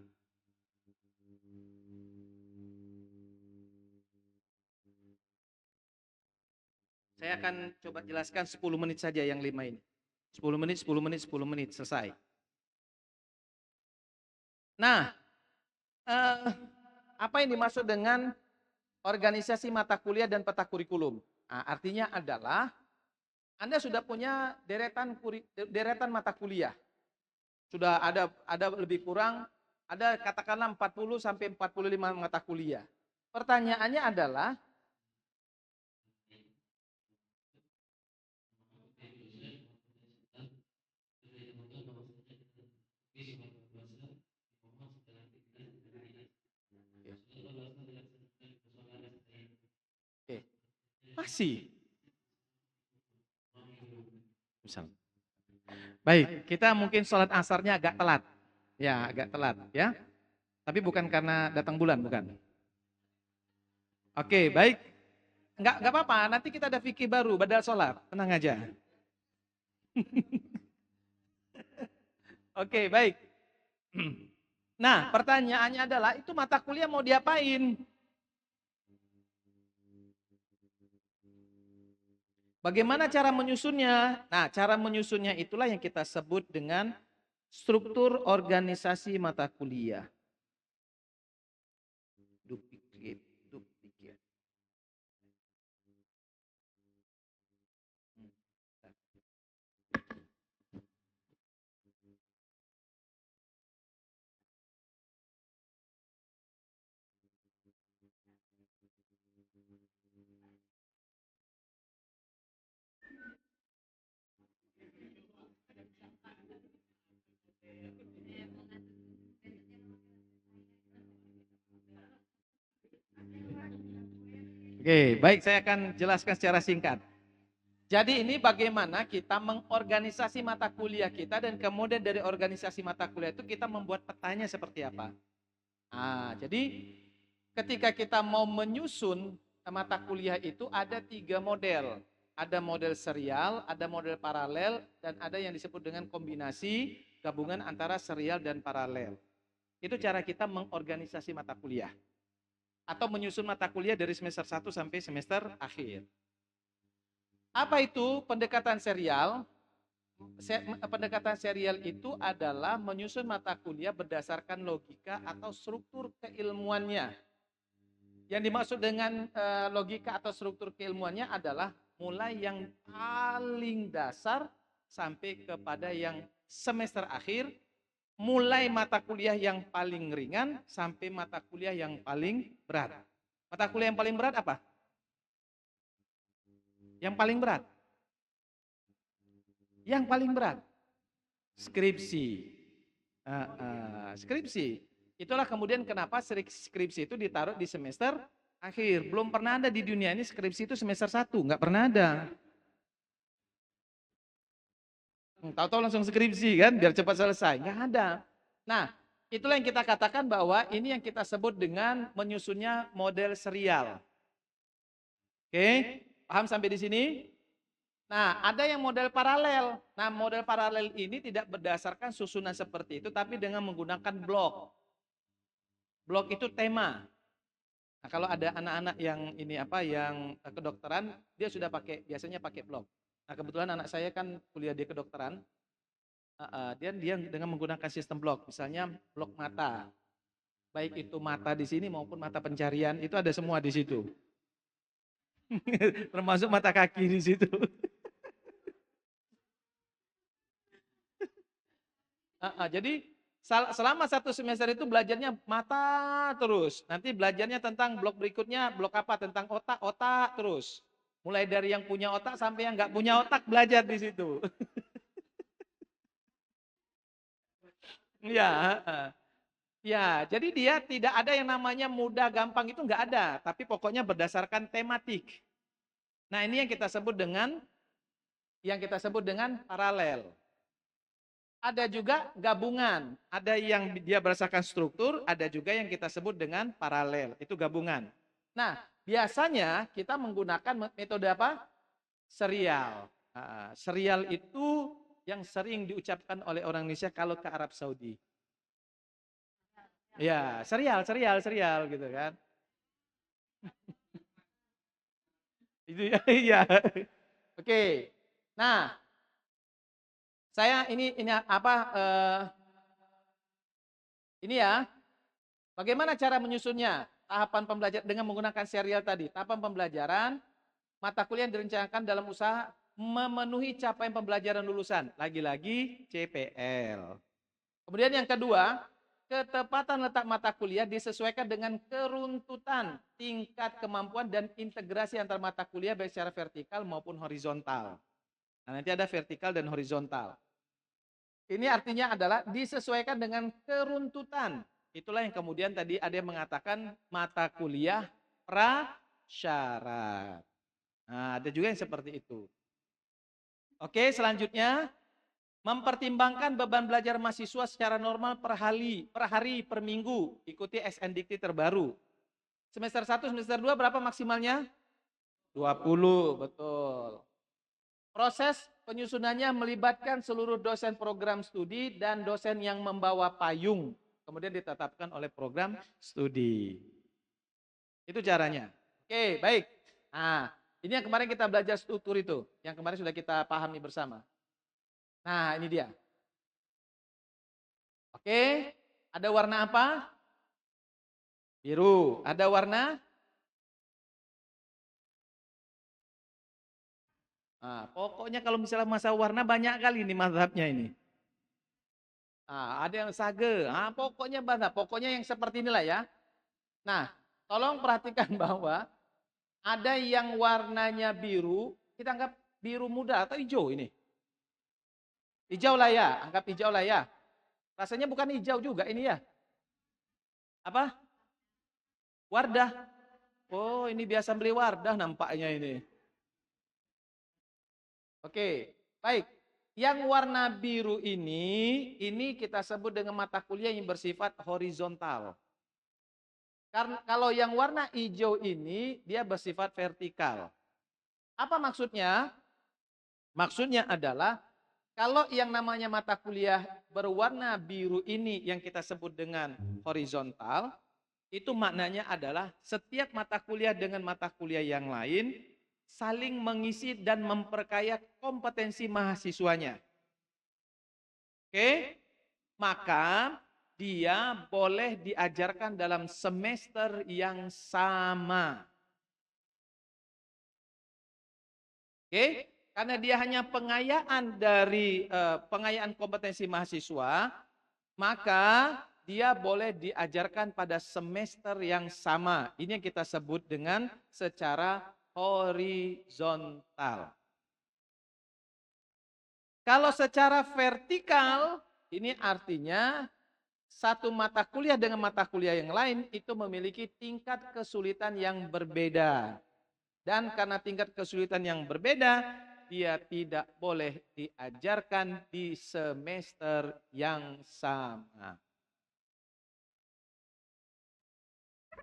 Saya akan coba jelaskan 10 menit saja yang 5 ini. 10 menit, 10 menit, 10 menit, selesai. Nah, apa yang dimaksud dengan organisasi mata kuliah dan peta kurikulum? Nah, artinya adalah Anda sudah punya deretan mata kuliah. Sudah ada lebih kurang, ada katakanlah 40 sampai 45 mata kuliah. Pertanyaannya adalah, oke, masih. Misal. Baik, kita mungkin sholat asarnya agak telat. Ya, agak telat ya. Tapi bukan karena datang bulan, bukan. Oke, baik. Enggak apa-apa, nanti kita ada fikih baru, badal sholat. Tenang aja. Oke, baik. Nah, pertanyaannya adalah, itu mata kuliah mau diapain? Bagaimana cara menyusunnya? Nah, cara menyusunnya itulah yang kita sebut dengan struktur organisasi mata kuliah. Duplicate, duplicate. Oke, baik, saya akan jelaskan secara singkat. Jadi ini bagaimana kita mengorganisasi mata kuliah kita, dan kemudian dari organisasi mata kuliah itu kita membuat petanya seperti apa. Nah, jadi ketika kita mau menyusun mata kuliah itu ada 3 model. Ada model serial, ada model paralel, dan ada yang disebut dengan kombinasi gabungan antara serial dan paralel. Itu cara kita mengorganisasi mata kuliah. Atau menyusun mata kuliah dari semester 1 sampai semester akhir. Apa itu pendekatan serial? Pendekatan serial itu adalah menyusun mata kuliah berdasarkan logika atau struktur keilmuannya. Yang dimaksud dengan logika atau struktur keilmuannya adalah mulai yang paling dasar sampai kepada yang semester akhir, mulai mata kuliah yang paling ringan sampai mata kuliah yang paling berat. Mata kuliah yang paling berat apa? Yang paling berat? Yang paling berat? Skripsi. Skripsi. Itulah kemudian kenapa skripsi itu ditaruh di semester akhir. Belum pernah ada di dunia ini skripsi itu semester 1, nggak pernah ada. Tahu-tahu langsung skripsi kan, biar cepat selesai. Nggak ada. Nah, itulah yang kita katakan bahwa ini yang kita sebut dengan menyusunnya model serial. Oke, paham sampai di sini? Nah, ada yang model paralel. Nah, model paralel ini tidak berdasarkan susunan seperti itu, tapi dengan menggunakan blok. Blok itu tema. Nah, kalau ada anak-anak yang ini apa yang kedokteran, dia sudah biasanya pakai blog. Nah, kebetulan anak saya kan kuliah di kedokteran, dia dengan menggunakan sistem blog, misalnya blog mata, baik itu mata di sini maupun mata pencarian itu ada semua di situ, termasuk mata kaki di situ. Jadi selama 1 semester itu belajarnya mata terus. Nanti belajarnya tentang blok berikutnya, blok apa? Tentang otak, otak terus. Mulai dari yang punya otak sampai yang nggak punya otak belajar di situ. Ya, ya. Jadi dia tidak ada yang namanya mudah, gampang itu nggak ada. Tapi pokoknya berdasarkan tematik. Nah ini yang kita sebut dengan paralel. Ada juga gabungan, ada yang dia berdasarkan struktur, ada juga yang kita sebut dengan paralel, itu gabungan. Nah, biasanya kita menggunakan metode apa? Serial. Serial itu yang sering diucapkan oleh orang Indonesia kalau ke Arab Saudi. Ya, serial gitu kan. Itu ya, iya. Oke. Nah, saya ini apa? Ini ya. Bagaimana cara menyusunnya? Tahapan pembelajaran dengan menggunakan serial tadi. Tahapan pembelajaran, mata kuliah yang direncanakan dalam usaha memenuhi capaian pembelajaran lulusan. Lagi-lagi CPL. Kemudian yang kedua, ketepatan letak mata kuliah disesuaikan dengan keruntutan, tingkat kemampuan dan integrasi antar mata kuliah baik secara vertikal maupun horizontal. Nah, nanti ada vertikal dan horizontal. Ini artinya adalah disesuaikan dengan keruntutan. Itulah yang kemudian tadi ada yang mengatakan mata kuliah prasyarat. Nah, ada juga yang seperti itu. Oke, selanjutnya mempertimbangkan beban belajar mahasiswa secara normal per hari, per minggu. Ikuti SNDikti terbaru. Semester 1, semester 2 berapa maksimalnya? 20, betul. Proses penyusunannya melibatkan seluruh dosen program studi dan dosen yang membawa payung. Kemudian ditetapkan oleh program studi. Itu caranya. Oke, baik. Nah, ini yang kemarin kita belajar struktur itu. Yang kemarin sudah kita pahami bersama. Nah, ini dia. Oke, ada warna apa? Biru. Ada warna? Nah, pokoknya kalau misalnya masalah warna banyak kali ini mazhabnya ini. Nah, ada yang sage. Nah, pokoknya bahasa, pokoknya yang seperti inilah ya. Nah, tolong perhatikan bahwa ada yang warnanya biru, kita anggap biru muda atau hijau ini. Hijau lah ya, anggap hijau lah ya. Rasanya bukan hijau juga ini ya. Apa? Wardah. Oh, ini biasa beli Wardah nampaknya ini. Oke, baik. Yang warna biru ini kita sebut dengan mata kuliah yang bersifat horizontal. Karena kalau yang warna hijau ini dia bersifat vertikal. Apa maksudnya? Maksudnya adalah kalau yang namanya mata kuliah berwarna biru ini yang kita sebut dengan horizontal, itu maknanya adalah setiap mata kuliah dengan mata kuliah yang lain saling mengisi dan memperkaya kompetensi mahasiswanya. Oke? Maka dia boleh diajarkan dalam semester yang sama. Oke? Karena dia hanya pengayaan dari pengayaan kompetensi mahasiswa, maka dia boleh diajarkan pada semester yang sama. Ini yang kita sebut dengan secara horizontal. Kalau secara vertikal, ini artinya satu mata kuliah dengan mata kuliah yang lain itu memiliki tingkat kesulitan yang berbeda. Dan karena tingkat kesulitan yang berbeda, dia tidak boleh diajarkan di semester yang sama.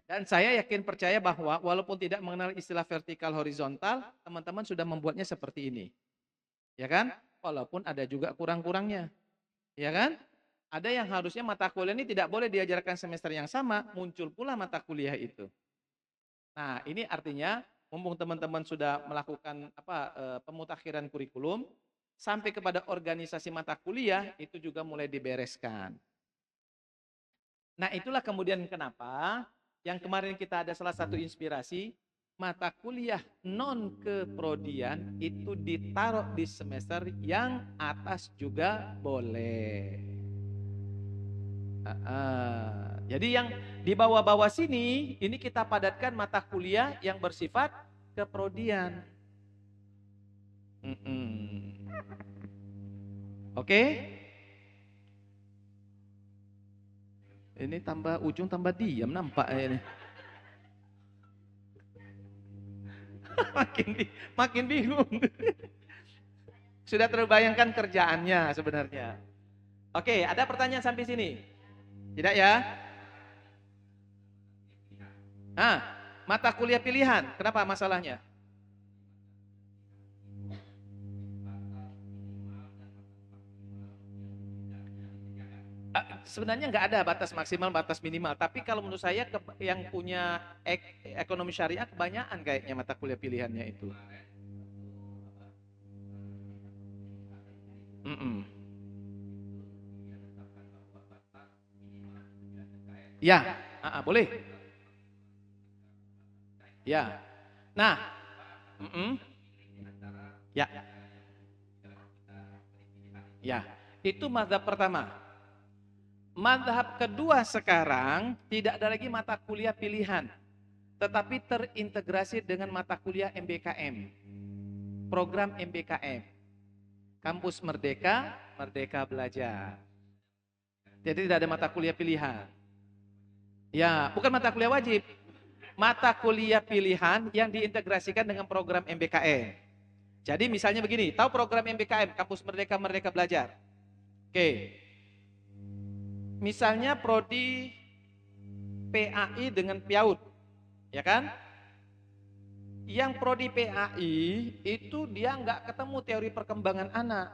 Dan saya yakin percaya bahwa walaupun tidak mengenal istilah vertikal horizontal, teman-teman sudah membuatnya seperti ini. Ya kan? Walaupun ada juga kurang-kurangnya. Ya kan? Ada yang harusnya mata kuliah ini tidak boleh diajarkan semester yang sama, muncul pula mata kuliah itu. Nah, ini artinya mumpung teman-teman sudah melakukan pemutakhiran kurikulum sampai kepada organisasi mata kuliah itu juga mulai dibereskan. Nah, itulah kemudian kenapa yang kemarin kita ada salah satu inspirasi mata kuliah non keprodian itu ditaruh di semester yang atas juga boleh. Jadi yang di bawah-bawah sini ini kita padatkan mata kuliah yang bersifat keprodian. Oke? Ini tambah ujung tambah diam nampak ini. makin bingung. Sudah terbayangkan kerjaannya sebenarnya. Oke, ada pertanyaan sampai sini? Tidak ya? Mata kuliah pilihan. Kenapa masalahnya? Sebenarnya nggak ada batas maksimal, batas minimal. Tapi kalau menurut saya yang punya ekonomi syariah kebanyakan kayaknya mata kuliah pilihannya itu. Ya, boleh. Ya. Nah, ya. Ya, itu mazhab pertama. Mazhab kedua sekarang tidak ada lagi mata kuliah pilihan, tetapi terintegrasi dengan mata kuliah MBKM. Program MBKM. Kampus Merdeka, Merdeka Belajar. Jadi tidak ada mata kuliah pilihan. Ya, bukan mata kuliah wajib. Mata kuliah pilihan yang diintegrasikan dengan program MBKM. Jadi misalnya begini, tahu program MBKM, Kampus Merdeka, Merdeka Belajar? Oke. Misalnya prodi PAI dengan PIAUD, ya kan? Yang prodi PAI itu dia nggak ketemu teori perkembangan anak.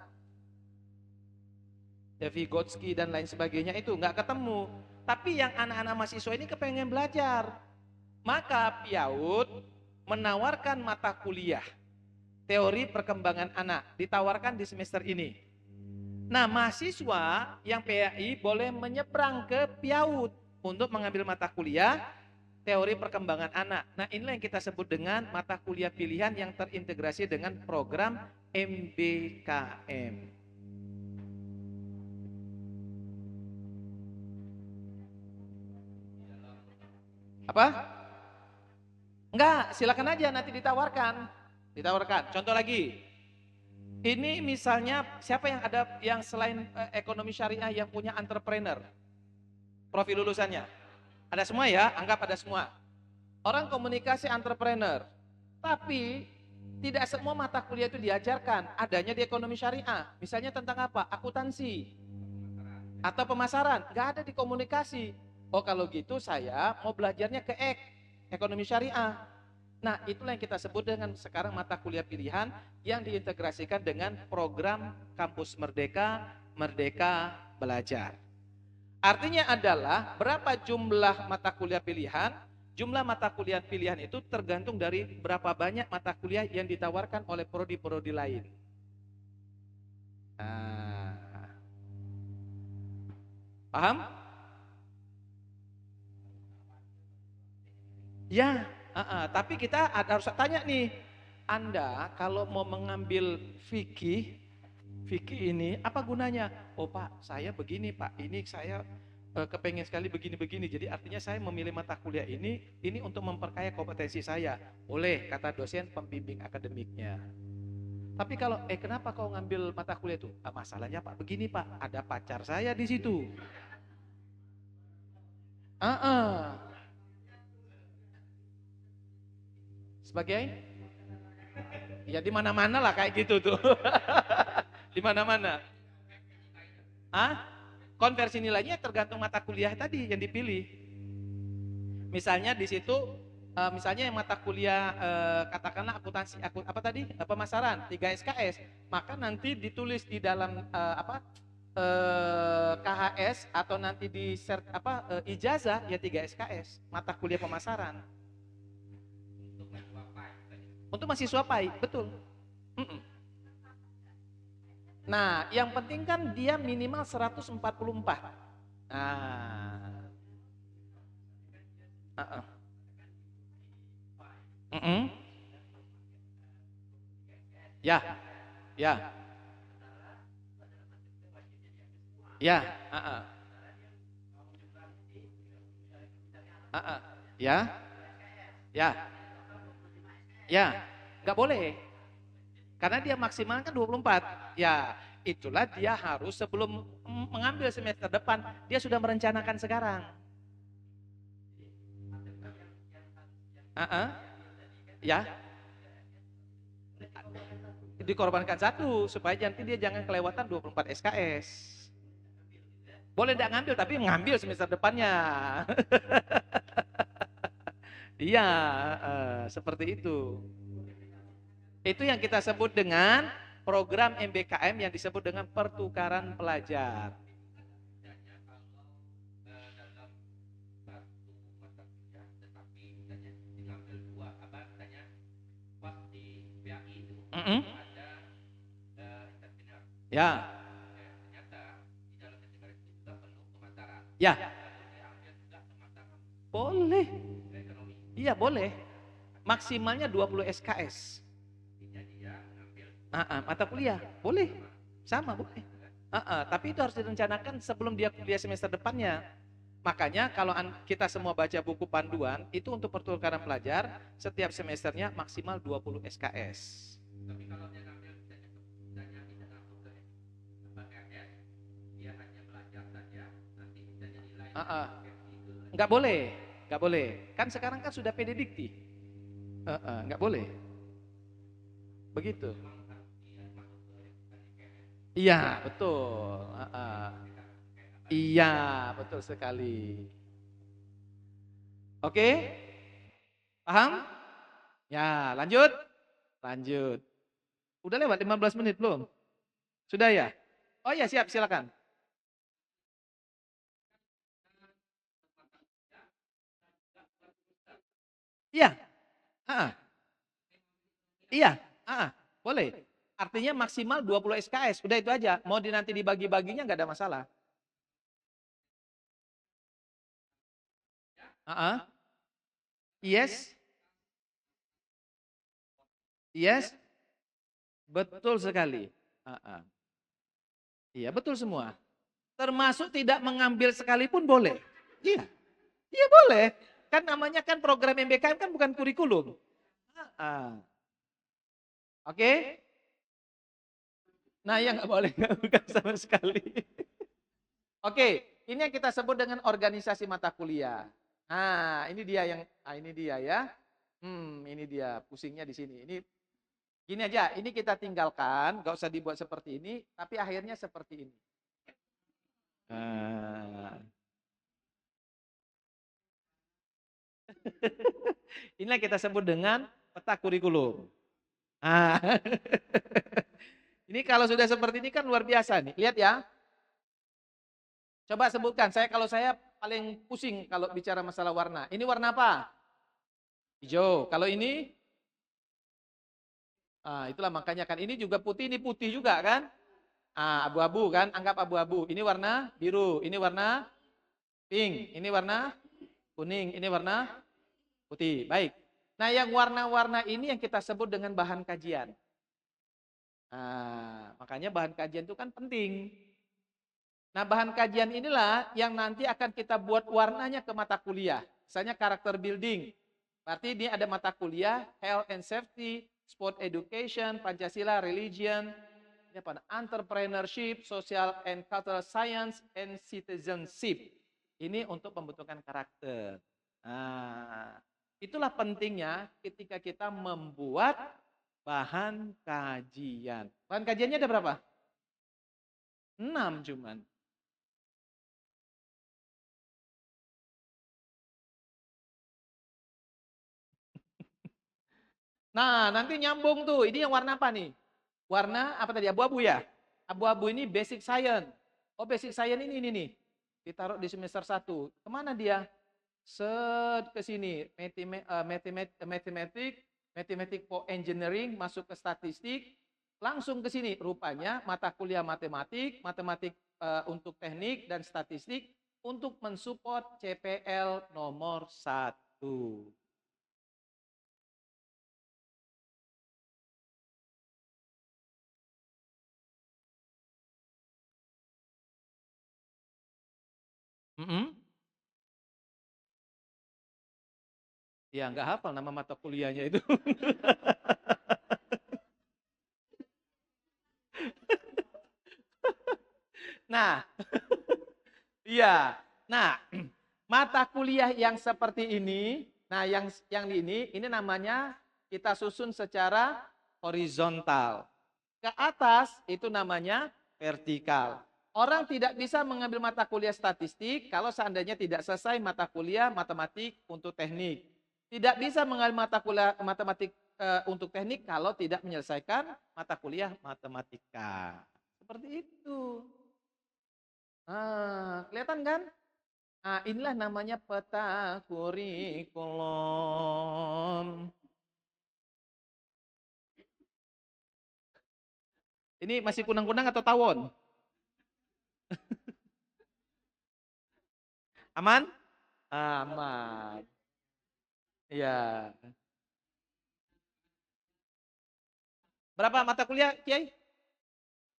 Vygotsky dan lain sebagainya itu nggak ketemu. Tapi yang anak-anak mahasiswa ini kepengen belajar. Maka PIAUD menawarkan mata kuliah teori perkembangan anak, ditawarkan di semester ini. Nah, mahasiswa yang PAI boleh menyeberang ke PIAUD untuk mengambil mata kuliah teori perkembangan anak. Nah, inilah yang kita sebut dengan mata kuliah pilihan yang terintegrasi dengan program MBKM. Apa? Enggak, silakan aja nanti ditawarkan. Ditawarkan. Contoh lagi. Ini misalnya siapa yang ada yang selain ekonomi syariah yang punya entrepreneur? Profil lulusannya. Ada semua ya, anggap ada semua. Orang komunikasi entrepreneur. Tapi tidak semua mata kuliah itu diajarkan, adanya di ekonomi syariah. Misalnya tentang apa? Akuntansi atau pemasaran, nggak ada di komunikasi. Oh, kalau gitu saya mau belajarnya ke ekonomi syariah. Nah, itulah yang kita sebut dengan sekarang mata kuliah pilihan yang diintegrasikan dengan program Kampus Merdeka, Merdeka Belajar. Artinya adalah berapa jumlah mata kuliah pilihan? Jumlah mata kuliah pilihan itu tergantung dari berapa banyak mata kuliah yang ditawarkan oleh prodi-prodi lain. Paham? Ya, tapi kita harus tanya nih, Anda kalau mau mengambil fikih ini apa gunanya? Oh Pak, saya begini Pak, ini saya kepengen sekali begini-begini. Jadi artinya saya memilih mata kuliah ini untuk memperkaya kompetensi saya. Boleh, kata dosen pembimbing akademiknya. Tapi kalau kenapa kau ngambil mata kuliah itu? Masalahnya Pak begini Pak, ada pacar saya di situ. Sebagai ya di mana-mana lah kayak gitu tuh. Di mana-mana. Konversi nilainya tergantung mata kuliah tadi yang dipilih. Misalnya di situ misalnya yang mata kuliah katakanlah akuntansi apa tadi? Pemasaran 3 SKS, maka nanti ditulis di dalam KHS atau nanti di ijazah ya 3 SKS, mata kuliah pemasaran. Untuk mahasiswa PAI, betul. Mm-mm. Nah, yang penting kan dia minimal 144. Nah, uh-uh. Mm-mm. Ya, ya, ya, uh-uh. Uh-uh. Ya, ya, ya, nggak boleh. Karena dia maksimal kan 24. Ya, itulah dia harus sebelum mengambil semester depan, dia sudah merencanakan sekarang. Uh-uh. Ya, dikorbankan satu supaya nanti dia jangan kelewatan 24 SKS. Boleh tidak ngambil tapi ngambil semester depannya. Iya, seperti itu. Itu yang kita sebut dengan program MBKM yang disebut dengan pertukaran pelajar. Mm-mm. Ya, ya, boleh. Iya boleh. Maksimalnya 20 SKS. Mata kuliah, boleh. Sama, boleh. Tapi itu harus direncanakan sebelum dia kuliah semester depannya. Makanya kalau kita semua baca buku panduan, itu untuk pertukaran pelajar, setiap semesternya maksimal 20 SKS. Nggak boleh, nggak boleh. Kan sekarang kan sudah PD Dikti. Nggak boleh. Begitu. Iya, betul. Iya, betul sekali. Oke, paham? Ya, lanjut. Lanjut. Udah lewat 15 menit belum? Sudah ya? Oh ya, siap, silakan. Iya, ah, iya, boleh. Artinya maksimal 20 SKS, udah itu aja. Mau nanti dibagi-baginya nggak ada masalah. Yes, yes, betul sekali. Iya, betul semua. Termasuk tidak mengambil sekalipun boleh. Iya, iya boleh. Kan namanya kan program MBKM kan bukan kurikulum. Oke? Nah, yang nggak boleh nggak bukan sama sekali. Oke, ini yang kita sebut dengan organisasi mata kuliah. Nah, ini dia ya. Ini dia pusingnya di sini. Ini gini aja, ini kita tinggalkan, nggak usah dibuat seperti ini, tapi akhirnya seperti ini. Nah. Inilah kita sebut dengan peta kurikulum. Nah. Ini kalau sudah seperti ini kan luar biasa nih. Lihat ya. Coba sebutkan. Kalau saya paling pusing kalau bicara masalah warna. Ini warna apa? Hijau. Kalau ini, itulah makanya kan ini juga putih, ini putih juga kan? Abu-abu kan? Anggap abu-abu. Ini warna biru, ini warna pink, ini warna kuning, ini warna putih. Baik. Nah, yang warna-warna ini yang kita sebut dengan bahan kajian. Makanya bahan kajian itu kan penting. Nah, bahan kajian inilah yang nanti akan kita buat warnanya ke mata kuliah. Misalnya karakter building. Berarti ini ada mata kuliah health and safety, sport education, Pancasila, religion, ini apa? Entrepreneurship, social and cultural science, and citizenship. Ini untuk pembentukan karakter. Nah, itulah pentingnya ketika kita membuat bahan kajian. Bahan kajiannya ada berapa? 6 cuman. Nah, nanti nyambung tuh. Ini yang warna apa nih? Warna apa tadi? Abu-abu ya? Abu-abu ini basic science. Oh, basic science ini nih. Ditaruh di semester 1. Kemana dia? Set ke sini. Matematik, Matematik for engineering masuk ke statistik, langsung ke sini. Rupanya mata kuliah matematik, untuk teknik dan statistik untuk mensupport CPL nomor 1. Ya nggak hafal nama mata kuliahnya itu. Nah, iya. Nah, mata kuliah yang seperti ini, nah yang ini namanya kita susun secara horizontal. Ke atas itu namanya vertikal. Orang tidak bisa mengambil mata kuliah statistik kalau seandainya tidak selesai mata kuliah matematik untuk teknik. Tidak bisa mengambil mata kuliah matematik untuk teknik kalau tidak menyelesaikan mata kuliah matematika. Seperti itu. Kelihatan kan? Inilah namanya peta kurikulum. Ini masih kunang-kunang atau tawon? Aman? Aman. Iya. Berapa mata kuliah, Kiai?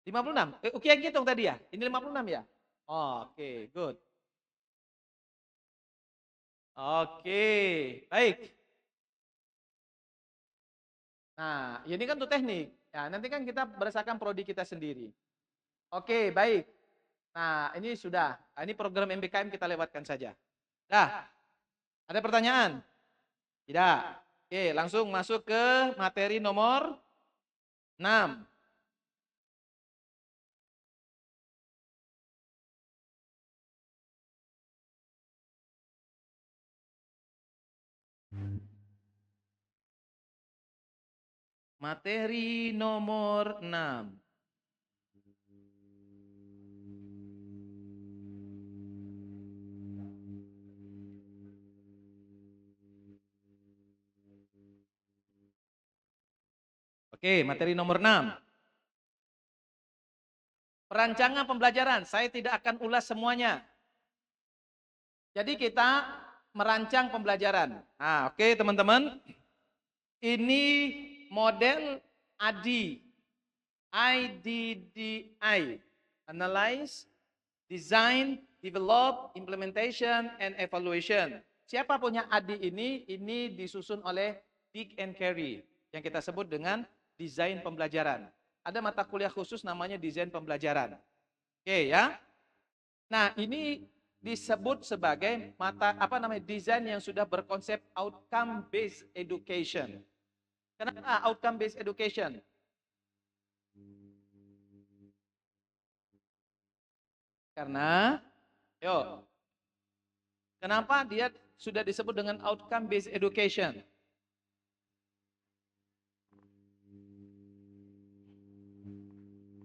56. Kiai hitung tadi ya? Ini 56 ya? Oke, good. Oke, baik. Nah, ini kan untuk teknik. Ya, nanti kan kita berdasarkan prodi kita sendiri. Oke, baik. Nah, ini sudah. Ini program MBKM kita lewatkan saja. Dah. Ada pertanyaan? Tidak. Oke, langsung masuk ke materi nomor 6. Materi nomor 6. Oke, materi nomor 6. Perancangan pembelajaran, saya tidak akan ulas semuanya. Jadi kita merancang pembelajaran. Nah, oke teman-teman. Ini model ADI. IDDI. Analyze, Design, Develop, Implementation, and Evaluation. Siapa punya ADI ini disusun oleh Dick and Carey. Yang kita sebut dengan desain pembelajaran. Ada mata kuliah khusus namanya desain pembelajaran. Oke ya. Nah, ini disebut sebagai desain yang sudah berkonsep outcome based education. Kenapa outcome based education? Karena kenapa dia sudah disebut dengan outcome based education?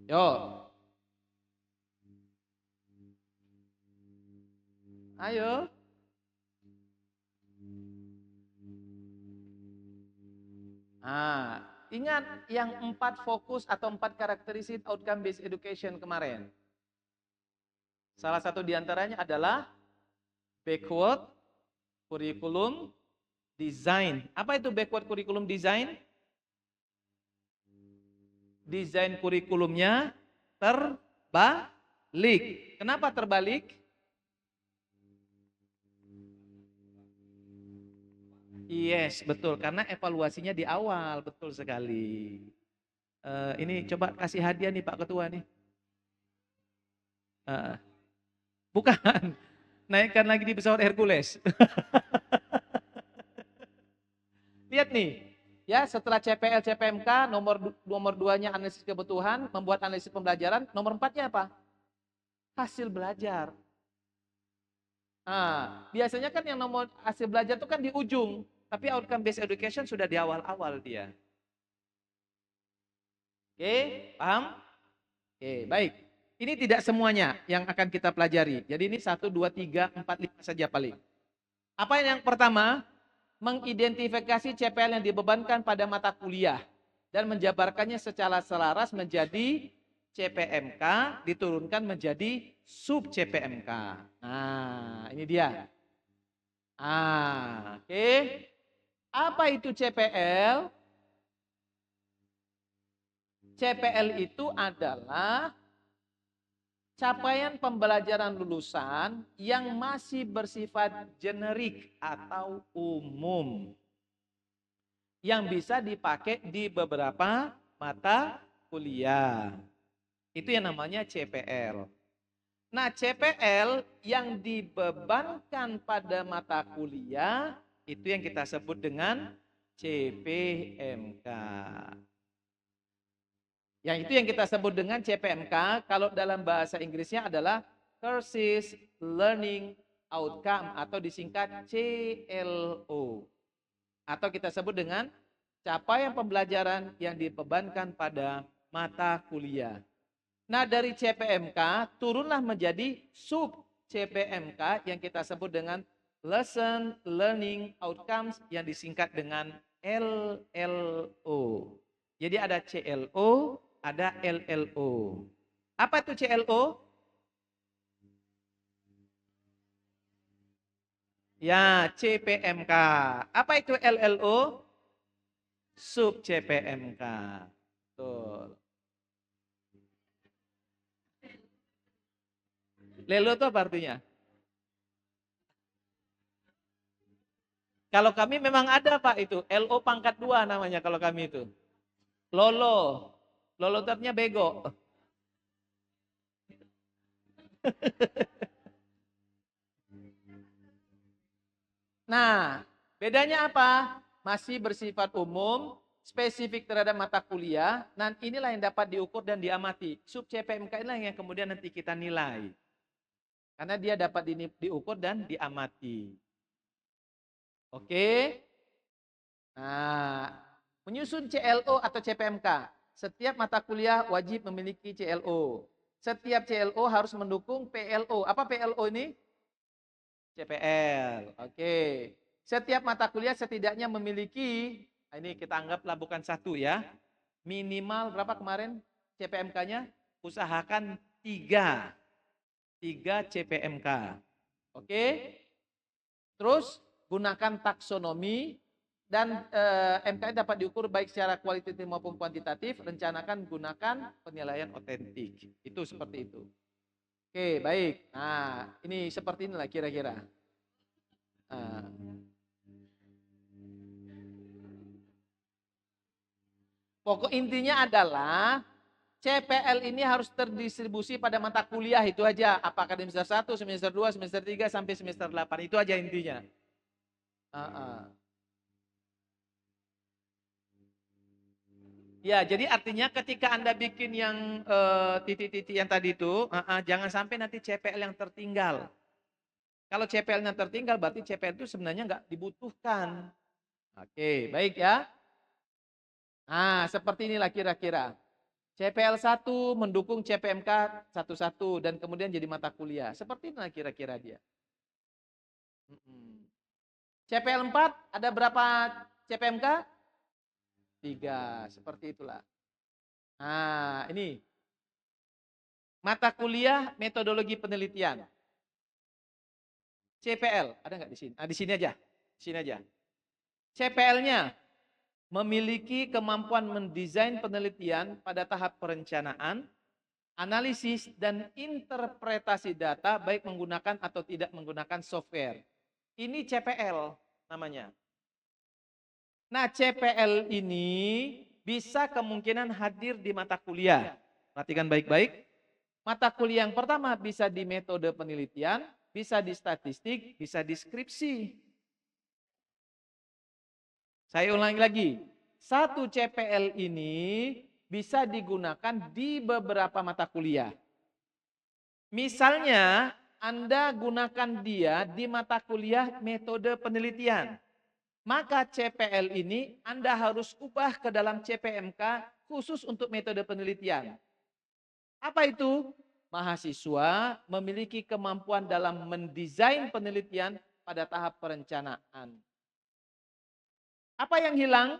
Ayo. Ingat yang 4 fokus atau 4 karakteristik outcome based education kemarin. Salah satu diantaranya adalah backward curriculum design. Apa itu backward curriculum design? Desain kurikulumnya terbalik. Kenapa terbalik? Yes, betul. Karena evaluasinya di awal, betul sekali. Ini coba kasih hadiah nih Pak Ketua nih. Bukan, naikkan lagi di pesawat Hercules. Lihat nih, ya setelah CPL, CPMK, nomor 2-nya analisis kebutuhan, membuat analisis pembelajaran, nomor 4-nya apa? Hasil belajar. Biasanya kan yang nomor hasil belajar itu kan di ujung, tapi outcome based education sudah di awal-awal dia. Oke, paham? Oke, baik. Ini tidak semuanya yang akan kita pelajari. Jadi ini 1, 2, 3, 4, 5 saja paling. Apa yang pertama? mengidentifikasi CPL yang dibebankan pada mata kuliah dan menjabarkannya secara selaras menjadi CPMK diturunkan menjadi sub CPMK. Nah, ini dia. Oke. Apa itu CPL? CPL itu adalah capaian pembelajaran lulusan yang masih bersifat generik atau umum. Yang bisa dipakai di beberapa mata kuliah. Itu yang namanya CPL. Nah, CPL yang dibebankan pada mata kuliah itu yang kita sebut dengan CPMK. Yang itu yang kita sebut dengan CPMK, kalau dalam bahasa Inggrisnya adalah Courses Learning Outcome atau disingkat CLO. Atau kita sebut dengan capaian pembelajaran yang dibebankan pada mata kuliah. Nah, dari CPMK turunlah menjadi sub CPMK yang kita sebut dengan Lesson Learning Outcomes yang disingkat dengan LLO. Jadi ada CLO, ada LLO. Apa itu CLO? Ya, CPMK. Apa itu LLO? Sub CPMK. Betul. Lelo itu apa artinya? Kalau kami memang ada Pak itu, LO pangkat 2 namanya kalau kami itu. Lolo. Lolo itu artinya bego. Nah, bedanya apa? Masih bersifat umum, spesifik terhadap mata kuliah, dan inilah yang dapat diukur dan diamati. Sub CPMK inilah yang kemudian nanti kita nilai. Karena dia dapat diukur dan diamati. Oke? Nah, menyusun CLO atau CPMK. Setiap mata kuliah wajib memiliki CLO. Setiap CLO harus mendukung PLO. Apa PLO ini? CPL. Oke. Setiap mata kuliah setidaknya memiliki, ini kita anggaplah bukan satu ya. Minimal berapa kemarin CPMK-nya? Usahakan 3. 3 CPMK. Oke. Terus gunakan taksonomi dan MKI dapat diukur baik secara kualitatif maupun kuantitatif. Rencanakan gunakan penilaian otentik. Itu seperti itu. Oke, baik. Nah, ini seperti inilah kira-kira. Nah. Pokok intinya adalah CPL ini harus terdistribusi pada mata kuliah itu aja. Apakah di semester 1, semester 2, semester 3, sampai semester 8. Itu aja intinya. Ya, jadi artinya ketika Anda bikin yang titik-titik yang tadi itu, jangan sampai nanti CPL yang tertinggal. Kalau CPL-nya tertinggal, berarti CPL itu sebenarnya nggak dibutuhkan. Oke, baik ya. Nah, seperti inilah kira-kira. CPL 1 mendukung CPMK 11 dan kemudian jadi mata kuliah. Seperti inilah kira-kira dia. CPL 4 ada berapa CPMK? 3, seperti itulah. Nah, ini mata kuliah metodologi penelitian. CPL, ada nggak di sini? Di sini aja. Di sini aja. CPL-nya memiliki kemampuan mendesain penelitian pada tahap perencanaan, analisis, dan interpretasi data baik menggunakan atau tidak menggunakan software. Ini CPL namanya. Nah, CPL ini bisa kemungkinan hadir di mata kuliah. Perhatikan baik-baik. Mata kuliah yang pertama bisa di metode penelitian, bisa di statistik, bisa di skripsi. Saya ulangi lagi. Satu CPL ini bisa digunakan di beberapa mata kuliah. Misalnya, Anda gunakan dia di mata kuliah metode penelitian. Maka CPL ini Anda harus ubah ke dalam CPMK khusus untuk metode penelitian. Apa itu? Mahasiswa memiliki kemampuan dalam mendesain penelitian pada tahap perencanaan. Apa yang hilang?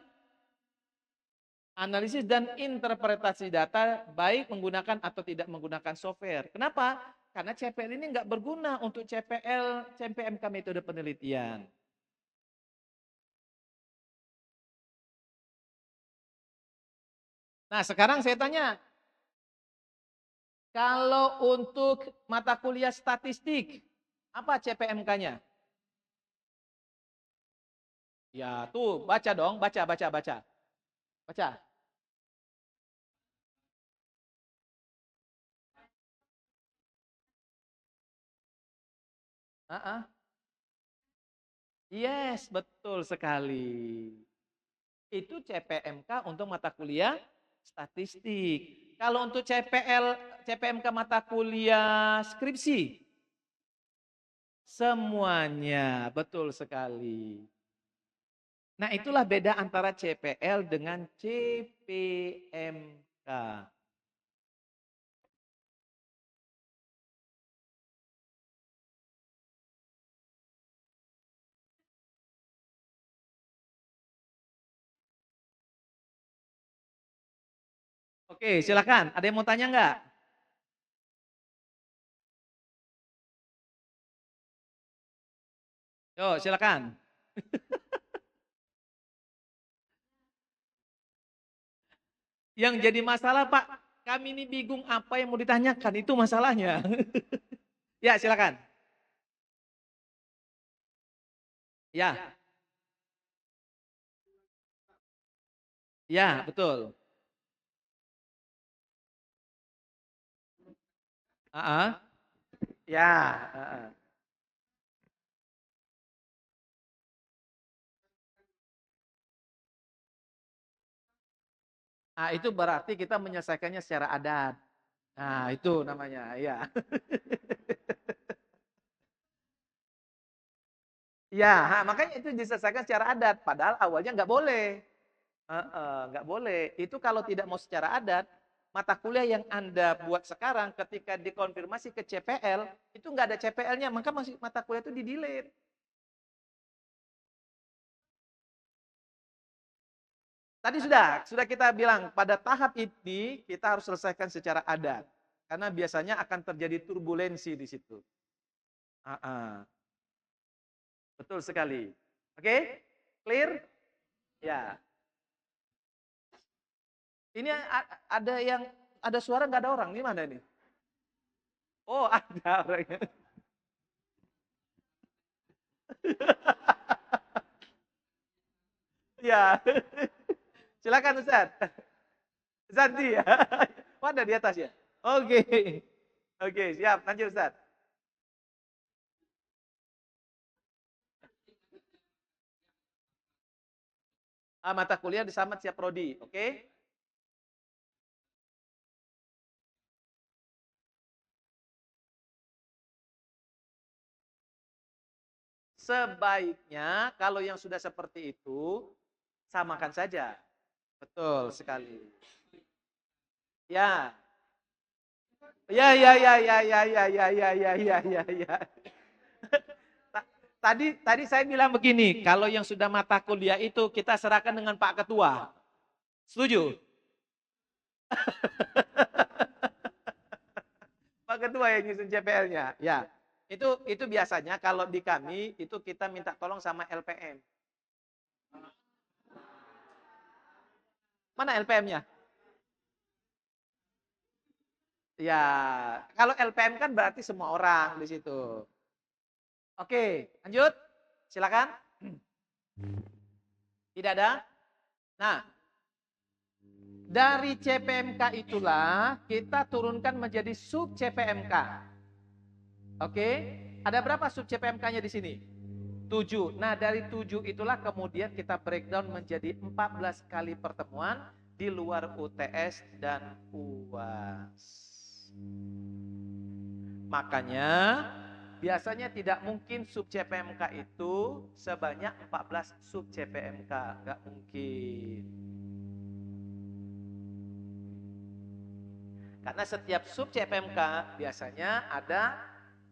Analisis dan interpretasi data baik menggunakan atau tidak menggunakan software. Kenapa? Karena CPL ini nggak berguna untuk CPMK metode penelitian. Nah, sekarang saya tanya, kalau untuk mata kuliah statistik, apa CPMK-nya? Ya, tuh baca dong, baca. Baca. Ah, yes, betul sekali. Itu CPMK untuk mata kuliah statistik. Kalau untuk CPMK mata kuliah skripsi, semuanya, betul sekali. Nah, itulah beda antara CPL dengan CPMK. Oke, silakan. Ada yang mau tanya nggak? Yo, silakan. Yang jadi masalah, Pak, kami ini bingung apa yang mau ditanyakan, itu masalahnya. Ya, silakan. Ya, ya, betul. Ah, ya. Nah, itu berarti kita menyelesaikannya secara adat. Nah, itu namanya, ya. Ya, makanya itu diselesaikan secara adat. Padahal awalnya nggak boleh. Nggak boleh. Itu kalau tidak mau secara adat, mata kuliah yang Anda buat sekarang ketika dikonfirmasi ke CPL, itu nggak ada CPL-nya, maka masih mata kuliah itu di-delete. Tadi sudah kita bilang pada tahap ini kita harus selesaikan secara adat. Karena biasanya akan terjadi turbulensi di situ. Ah, ah. Betul sekali. Oke? Clear? Ya. Ini ada yang ada suara nggak ada orang? Ini mana nih? Oh, ada orangnya. Ya. Silakan Ustaz. Zanti ya. Mana di atas ya? Oke. Oke, siap. Lanjut Ustaz. Mata kuliah di Samad siap prodi, oke? Sebaiknya kalau yang sudah seperti itu samakan saja. Betul sekali. Ya. Ya. Tadi saya bilang begini, kalau yang sudah mata kuliah itu kita serahkan dengan Pak Ketua. Setuju? Pak Ketua yang nyusun CPL-nya. Ya. Itu biasanya kalau di kami itu kita minta tolong sama LPM. Mana LPM-nya? Ya, kalau LPM kan berarti semua orang di situ. Oke, lanjut. Silakan. Tidak ada? Nah, dari CPMK itulah kita turunkan menjadi sub CPMK. Oke, ada berapa sub CPMK-nya di sini? 7. Nah, dari 7 itulah kemudian kita breakdown menjadi 14 kali pertemuan di luar UTS dan UAS. Makanya biasanya tidak mungkin sub CPMK itu sebanyak 14 sub CPMK, nggak mungkin. Karena setiap sub CPMK biasanya ada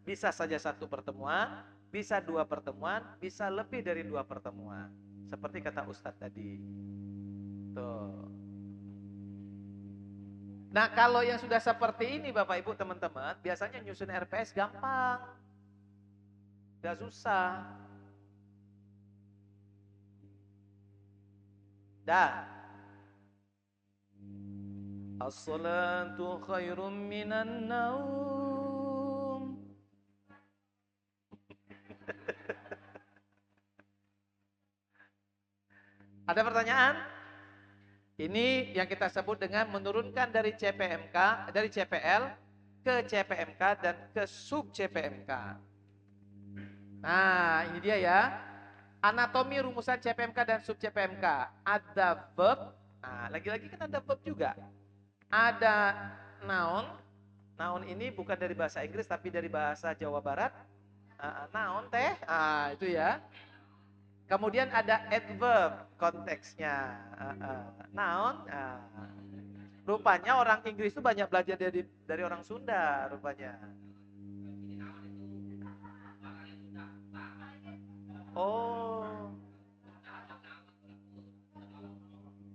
bisa saja 1 pertemuan, bisa 2 pertemuan, bisa lebih dari 2 pertemuan. Seperti kata Ustadz tadi. Tuh. Nah, kalau yang sudah seperti ini Bapak Ibu teman-teman, biasanya nyusun RPS gampang. Gak susah. Dah. As-salatu khairum minan naum. Ada pertanyaan? Ini yang kita sebut dengan menurunkan dari CPMK, dari CPL ke CPMK dan ke sub CPMK. Nah, ini dia ya. Anatomi rumusan CPMK dan sub CPMK. Ada verb. Nah, lagi-lagi kan ada verb juga. Ada noun. Noun ini bukan dari bahasa Inggris tapi dari bahasa Jawa Barat. Noun teh. Itu ya. Kemudian ada adverb konteksnya. Noun. Rupanya orang Inggris itu banyak belajar dari orang Sunda rupanya. Oh.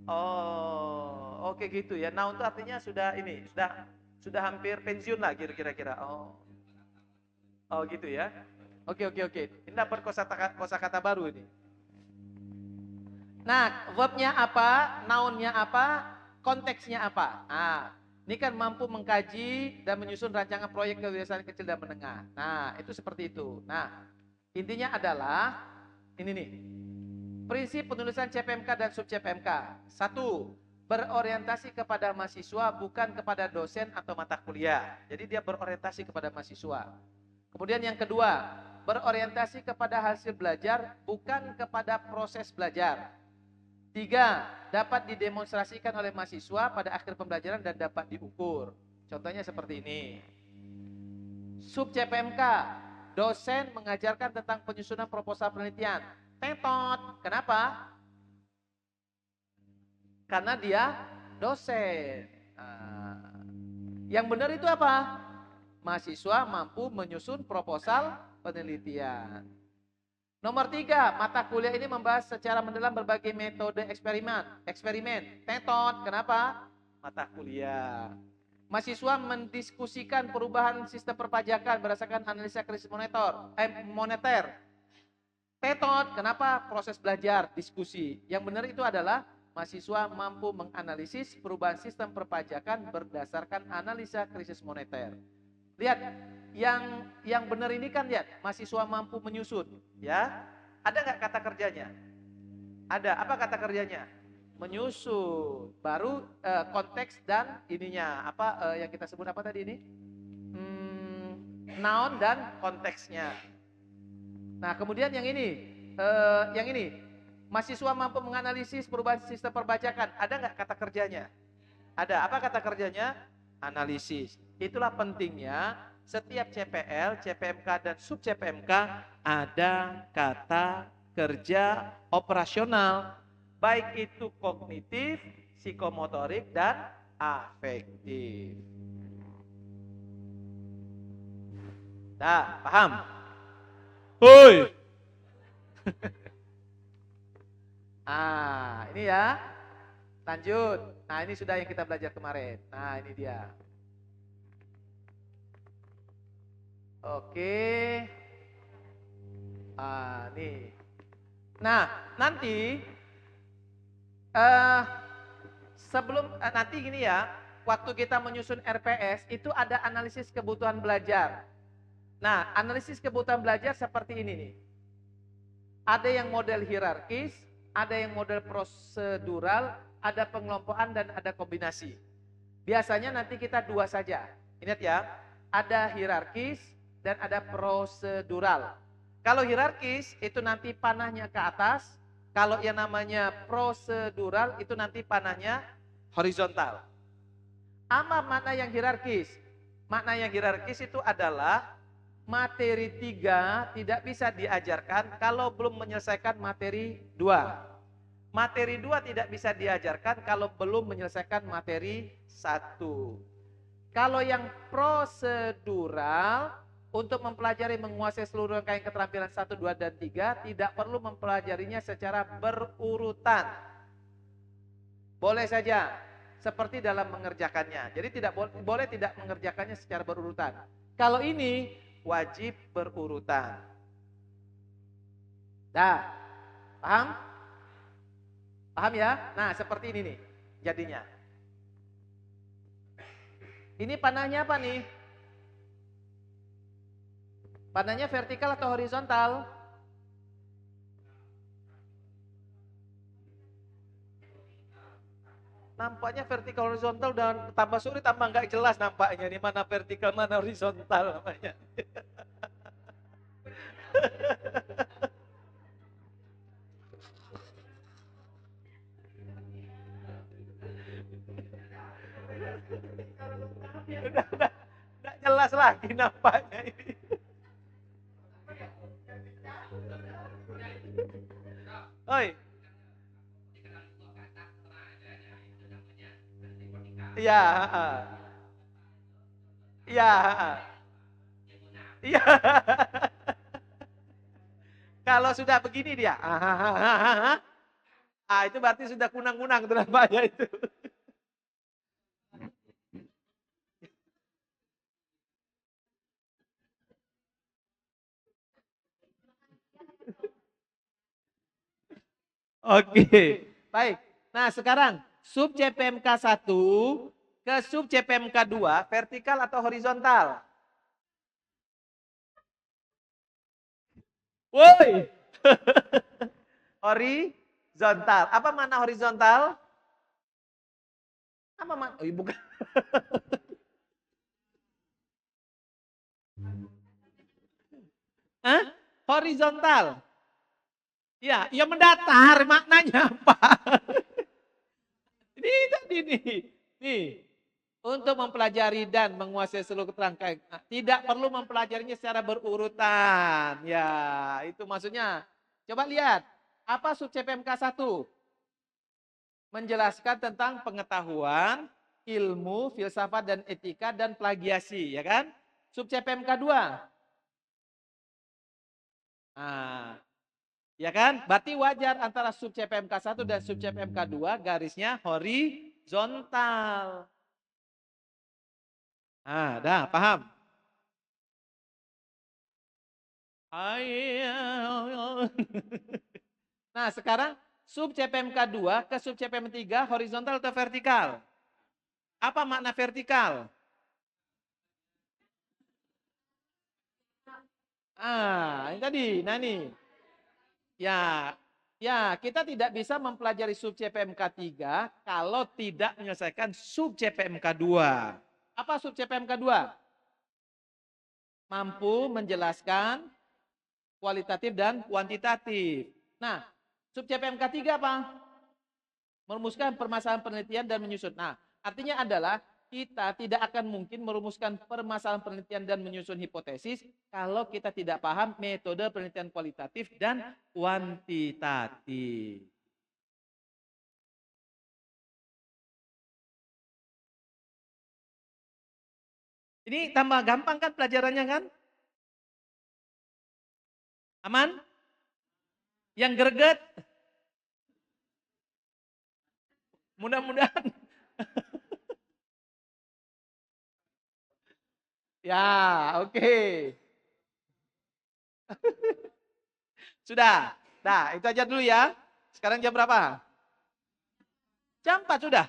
Oh, oke gitu ya. Noun itu artinya sudah ini, sudah hampir pensiun lah kira-kira. Oh. Oh gitu ya. Oke. Ini dapat kosakata baru ini. Nah, verbnya apa, nounnya apa, konteksnya apa. Nah, ini kan mampu mengkaji dan menyusun rancangan proyek kewirausahaan kecil dan menengah. Nah, itu seperti itu. Nah, intinya adalah ini nih. Prinsip penulisan CPMK dan sub CPMK. 1. Berorientasi kepada mahasiswa bukan kepada dosen atau mata kuliah. Jadi dia berorientasi kepada mahasiswa. Kemudian yang kedua, berorientasi kepada hasil belajar bukan kepada proses belajar. 3. Dapat didemonstrasikan oleh mahasiswa pada akhir pembelajaran dan dapat diukur. Contohnya seperti ini. Sub CPMK, dosen mengajarkan tentang penyusunan proposal penelitian. Tetot. Kenapa? Karena dia dosen. Yang benar itu apa? Mahasiswa mampu menyusun proposal penelitian. Nomor 3, mata kuliah ini membahas secara mendalam berbagai metode eksperimen. Tetot. Kenapa? Mata kuliah. Mahasiswa mendiskusikan perubahan sistem perpajakan berdasarkan analisa krisis moneter. Tetot. Kenapa? Proses belajar, diskusi. Yang benar itu adalah mahasiswa mampu menganalisis perubahan sistem perpajakan berdasarkan analisa krisis moneter. Lihat, yang benar ini kan lihat, mahasiswa mampu menyusun, ya. Ada nggak kata kerjanya? Ada. Apa kata kerjanya? Menyusun. Baru konteks dan ininya, yang kita sebut apa tadi ini? Noun dan konteksnya. Nah, kemudian yang ini, mahasiswa mampu menganalisis perubahan sistem perpajakan. Ada nggak kata kerjanya? Ada. Apa kata kerjanya? Analisis. Itulah pentingnya setiap CPL, CPMK dan sub CPMK ada kata kerja operasional, baik itu kognitif, psikomotorik dan afektif. Nah, paham? Hoi. Ini ya. Lanjut. Nah, ini sudah yang kita belajar kemarin. Nah, ini dia. Oke. Nih. Nah, nanti nanti gini ya, waktu kita menyusun RPS itu ada analisis kebutuhan belajar. Nah, analisis kebutuhan belajar seperti ini nih. Ada yang model hierarkis, ada yang model prosedural, ada pengelompokan dan ada kombinasi. Biasanya nanti kita dua saja. Ingat ya, ada hierarkis dan ada prosedural. Kalau hierarkis itu nanti panahnya ke atas, kalau yang namanya prosedural itu nanti panahnya horizontal. Apa makna yang hierarkis? Makna yang hierarkis itu adalah materi 3 tidak bisa diajarkan kalau belum menyelesaikan materi 2. Materi 2 tidak bisa diajarkan kalau belum menyelesaikan materi 1. Kalau yang prosedural, Untuk mempelajari menguasai seluruh rangkaian keterampilan 1, 2, dan 3, tidak perlu mempelajarinya secara berurutan. Boleh saja, seperti dalam mengerjakannya. Jadi tidak boleh tidak mengerjakannya secara berurutan. Kalau ini, wajib berurutan. Dah, paham? Paham ya? Nah, seperti ini nih jadinya. Ini panahnya apa nih? Panahnya vertikal atau horizontal? Nampaknya vertikal horizontal dan tambah sore tambah nggak jelas nampaknya nih mana vertikal mana horizontal namanya. udah nggak jelas lagi nampaknya ini. Oi. Iya, iya, iya. Kalau sudah begini dia, itu berarti sudah kunang-kunang tuh nampaknya itu. Oke, baik. Nah sekarang sub CPMK 1 ke sub CPMK 2 vertikal atau horizontal? Woi. Horizontal. Apa mana horizontal? Apa mana? Oh, bukan. Hah? Horizontal. Ya, ya mendatar maknanya apa? Ini tadi nih. Nih, untuk mempelajari dan menguasai seluruh kerangka, tidak perlu mempelajarinya secara berurutan. Ya, itu maksudnya. Coba lihat, apa sub CPMK 1? Menjelaskan tentang pengetahuan, ilmu, filsafat dan etika dan plagiasi, ya kan? Sub CPMK 2. Nah, ya kan? Berarti wajar antara sub CPMK 1 dan sub CPMK 2 garisnya horizontal. Ah, dah paham. Nah, sekarang sub CPMK 2 ke sub CPMK 3 horizontal atau vertikal? Apa makna vertikal? Ini tadi, nah nih. Ya, ya, kita tidak bisa mempelajari sub CPMK 3 kalau tidak menyelesaikan sub CPMK 2. Apa sub CPMK 2? Mampu menjelaskan kualitatif dan kuantitatif. Nah, sub CPMK 3 apa? Merumuskan permasalahan penelitian dan menyusun. Nah, artinya adalah kita tidak akan mungkin merumuskan permasalahan penelitian dan menyusun hipotesis kalau kita tidak paham metode penelitian kualitatif dan kuantitatif. Ini tambah gampang kan pelajarannya kan? Aman? Yang greget? Mudah-mudahan. Ya, oke. Sudah. Nah, itu aja dulu ya. Sekarang jam berapa? Jam 4 sudah.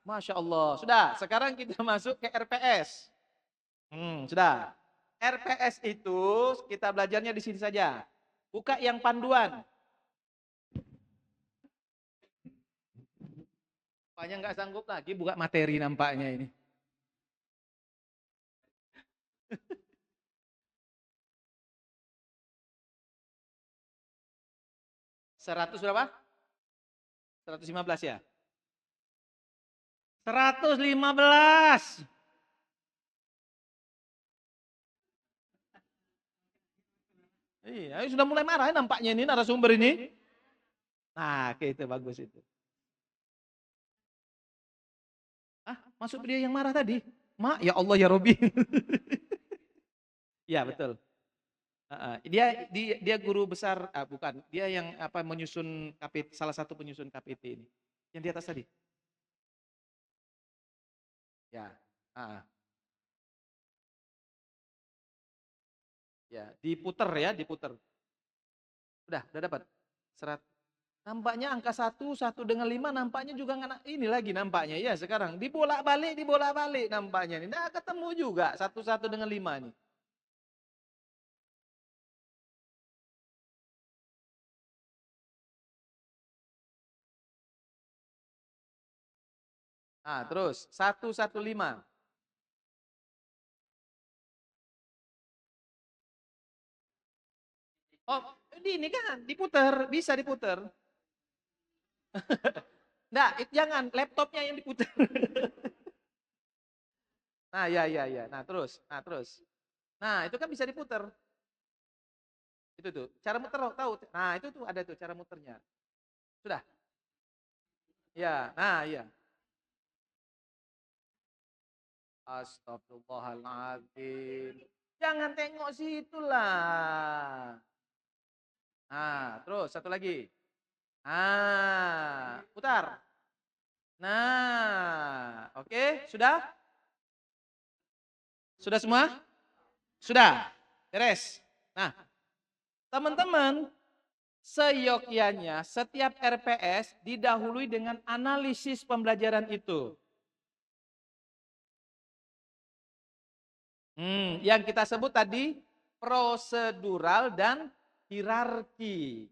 Masya Allah. Sudah, sekarang kita masuk ke RPS. Sudah. RPS itu kita belajarnya di sini saja. Buka yang panduan. Nampaknya nggak sanggup lagi buka materi nampaknya ini. 100 berapa? 115 ya? 115. Iya, sudah mulai marah nampaknya ini narasumber ini. Nah, oke, itu bagus itu. Masuk dia yang marah tadi. Ya Allah ya Robi. Iya, betul. Dia guru besar, bukan, dia yang menyusun KPT, salah satu penyusun KPT ini. Yang di atas tadi. Ya. Uh, ya, diputer ya, diputer. Udah dapat. Serat. Nampaknya angka 1 dengan 5 nampaknya juga nggak, ini lagi nampaknya ya sekarang. Dibolak-balik nampaknya. Ini nggak ketemu juga 1 dengan 5 nih. Terus 115. Oh, ini kan diputer, bisa diputer. Enggak, jangan laptopnya yang diputer. Nah, ya. Nah, terus. Nah, itu kan bisa diputer. Itu tuh, cara muter tahu. Nah, itu tuh ada tuh cara muternya. Sudah. Ya, nah, ya. Astagfirullahaladzim. Jangan tengok situ lah. Nah, terus satu lagi. Putar. Nah, oke, sudah? Sudah semua? Sudah. Beres. Nah, teman-teman, seyogyanya setiap RPS didahului dengan analisis pembelajaran itu. Yang kita sebut tadi prosedural dan hierarki.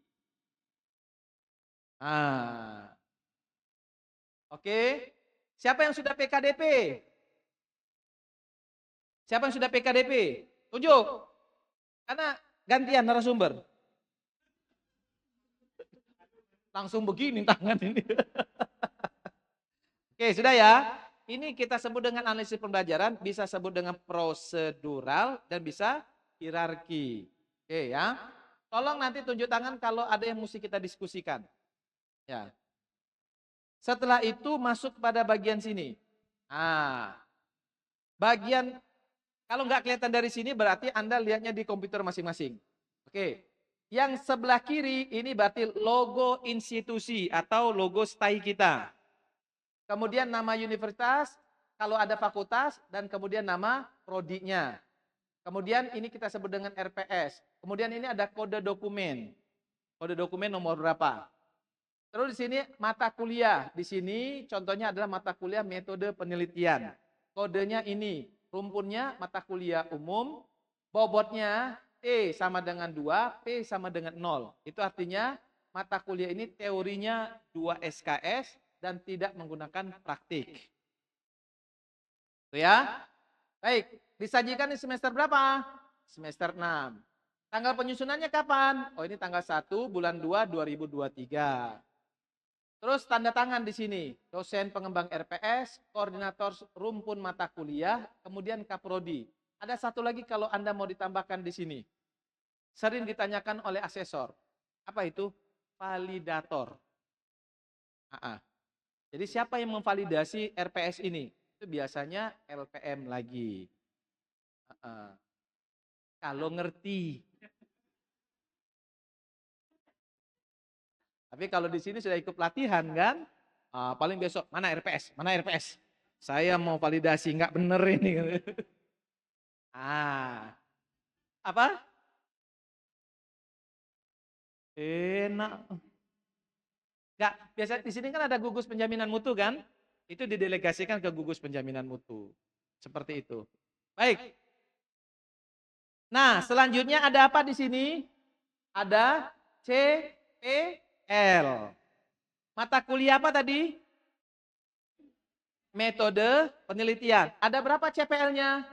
Oke. Siapa yang sudah PKDP? Siapa yang sudah PKDP? Tunjuk. Karena gantian narasumber. Langsung begini tangan ini. Oke, sudah ya. Ini kita sebut dengan analisis pembelajaran, bisa sebut dengan prosedural dan bisa hierarki. Oke ya. Tolong nanti tunjuk tangan kalau ada yang mesti kita diskusikan. Ya. Setelah itu masuk pada bagian sini. Bagian kalau nggak kelihatan dari sini berarti Anda lihatnya di komputer masing-masing. Oke. Yang sebelah kiri ini berarti logo institusi atau logo stay kita. Kemudian nama universitas, kalau ada fakultas, dan kemudian nama prodinya. Kemudian ini kita sebut dengan RPS. Kemudian ini ada kode dokumen. Kode dokumen nomor berapa. Terus di sini mata kuliah. Di sini contohnya adalah mata kuliah metode penelitian. Kodenya ini, rumpunnya mata kuliah umum, bobotnya T sama dengan 2, P sama dengan 0. Itu artinya mata kuliah ini teorinya 2 SKS, dan tidak menggunakan praktik. Itu ya. Baik, disajikan di semester berapa? Semester 6. Tanggal penyusunannya kapan? Oh, ini tanggal 1 bulan 2 2023. Terus tanda tangan di sini, dosen pengembang RPS, koordinator rumpun mata kuliah, kemudian kaprodi. Ada satu lagi kalau Anda mau ditambahkan di sini. Sering ditanyakan oleh asesor. Apa itu? Validator. Jadi siapa yang memvalidasi RPS ini? Itu biasanya LPM lagi. Kalau ngerti. Tapi kalau di sini sudah ikut pelatihan kan? Paling besok, mana RPS? Mana RPS? Saya mau validasi, nggak bener ini. Apa? Enak. Enggak, biasa di sini kan ada gugus penjaminan mutu kan? Itu didelegasikan ke gugus penjaminan mutu. Seperti itu. Baik. Nah, selanjutnya ada apa di sini? Ada CPL. Mata kuliah apa tadi? Metode penelitian. Ada berapa CPL-nya?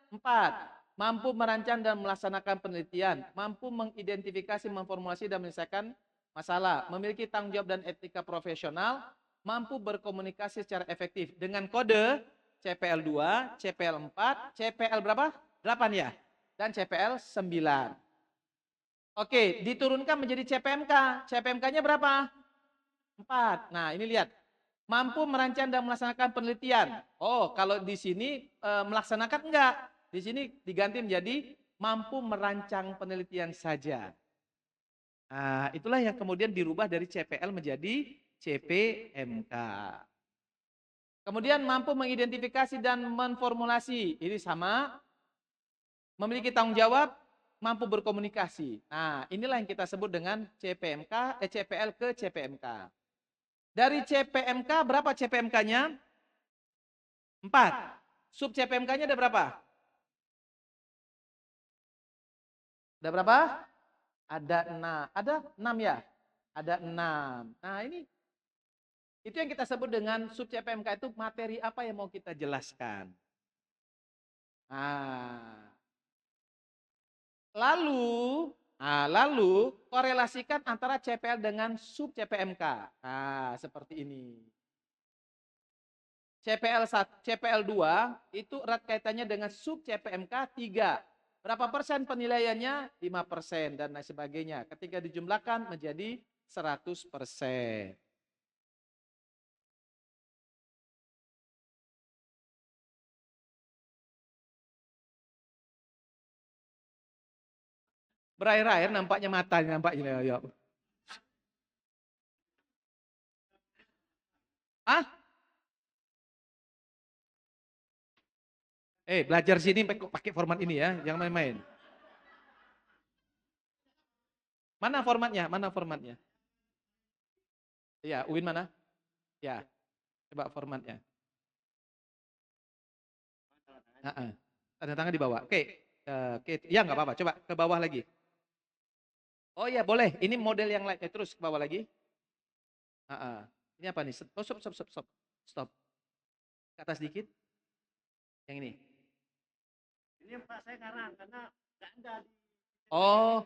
4. Mampu merancang dan melaksanakan penelitian, mampu mengidentifikasi, memformulasi dan menyelesaikan masalah, memiliki tanggung jawab dan etika profesional, mampu berkomunikasi secara efektif dengan kode CPL 2, CPL 4, CPL berapa? 8 ya? Dan CPL 9. Oke, diturunkan menjadi CPMK. CPMK-nya berapa? 4. Nah, ini lihat. Mampu merancang dan melaksanakan penelitian. Oh, kalau di sini melaksanakan enggak? Di sini diganti menjadi mampu merancang penelitian saja. Nah, itulah yang kemudian dirubah dari CPL menjadi CPMK. Kemudian mampu mengidentifikasi dan menformulasi, ini sama. Memiliki tanggung jawab, mampu berkomunikasi. Nah, inilah yang kita sebut dengan CPL ke CPMK. Dari CPMK, berapa CPMK-nya? 4. Sub CPMK-nya ada berapa? Ada berapa? Ada 6. Ada 6 ya? Ada 6. Nah, ini itu yang kita sebut dengan sub CPMK, itu materi apa yang mau kita jelaskan. Nah, lalu korelasikan antara CPL dengan sub CPMK. Nah, seperti ini. CPL 2 itu erat kaitannya dengan sub CPMK 3. Berapa persen penilaiannya? 5% dan lain sebagainya. Ketika dijumlahkan menjadi 100%. Berair-air nampaknya matanya nampaknya ya. Ah? Belajar sini pakai format ini ya, jangan main-main. Mana formatnya? Mana formatnya? Iya, UIN mana? Ya, coba formatnya. Tanda tangan di bawah. Oke, ya nggak apa-apa. Coba ke bawah lagi. Oh iya boleh. Ini model yang lain. Terus ke bawah lagi. Ini apa nih? Oh stop. Ke atas dikit. Yang ini. Ini Pak saya ngarang karena nggak ada. Oh,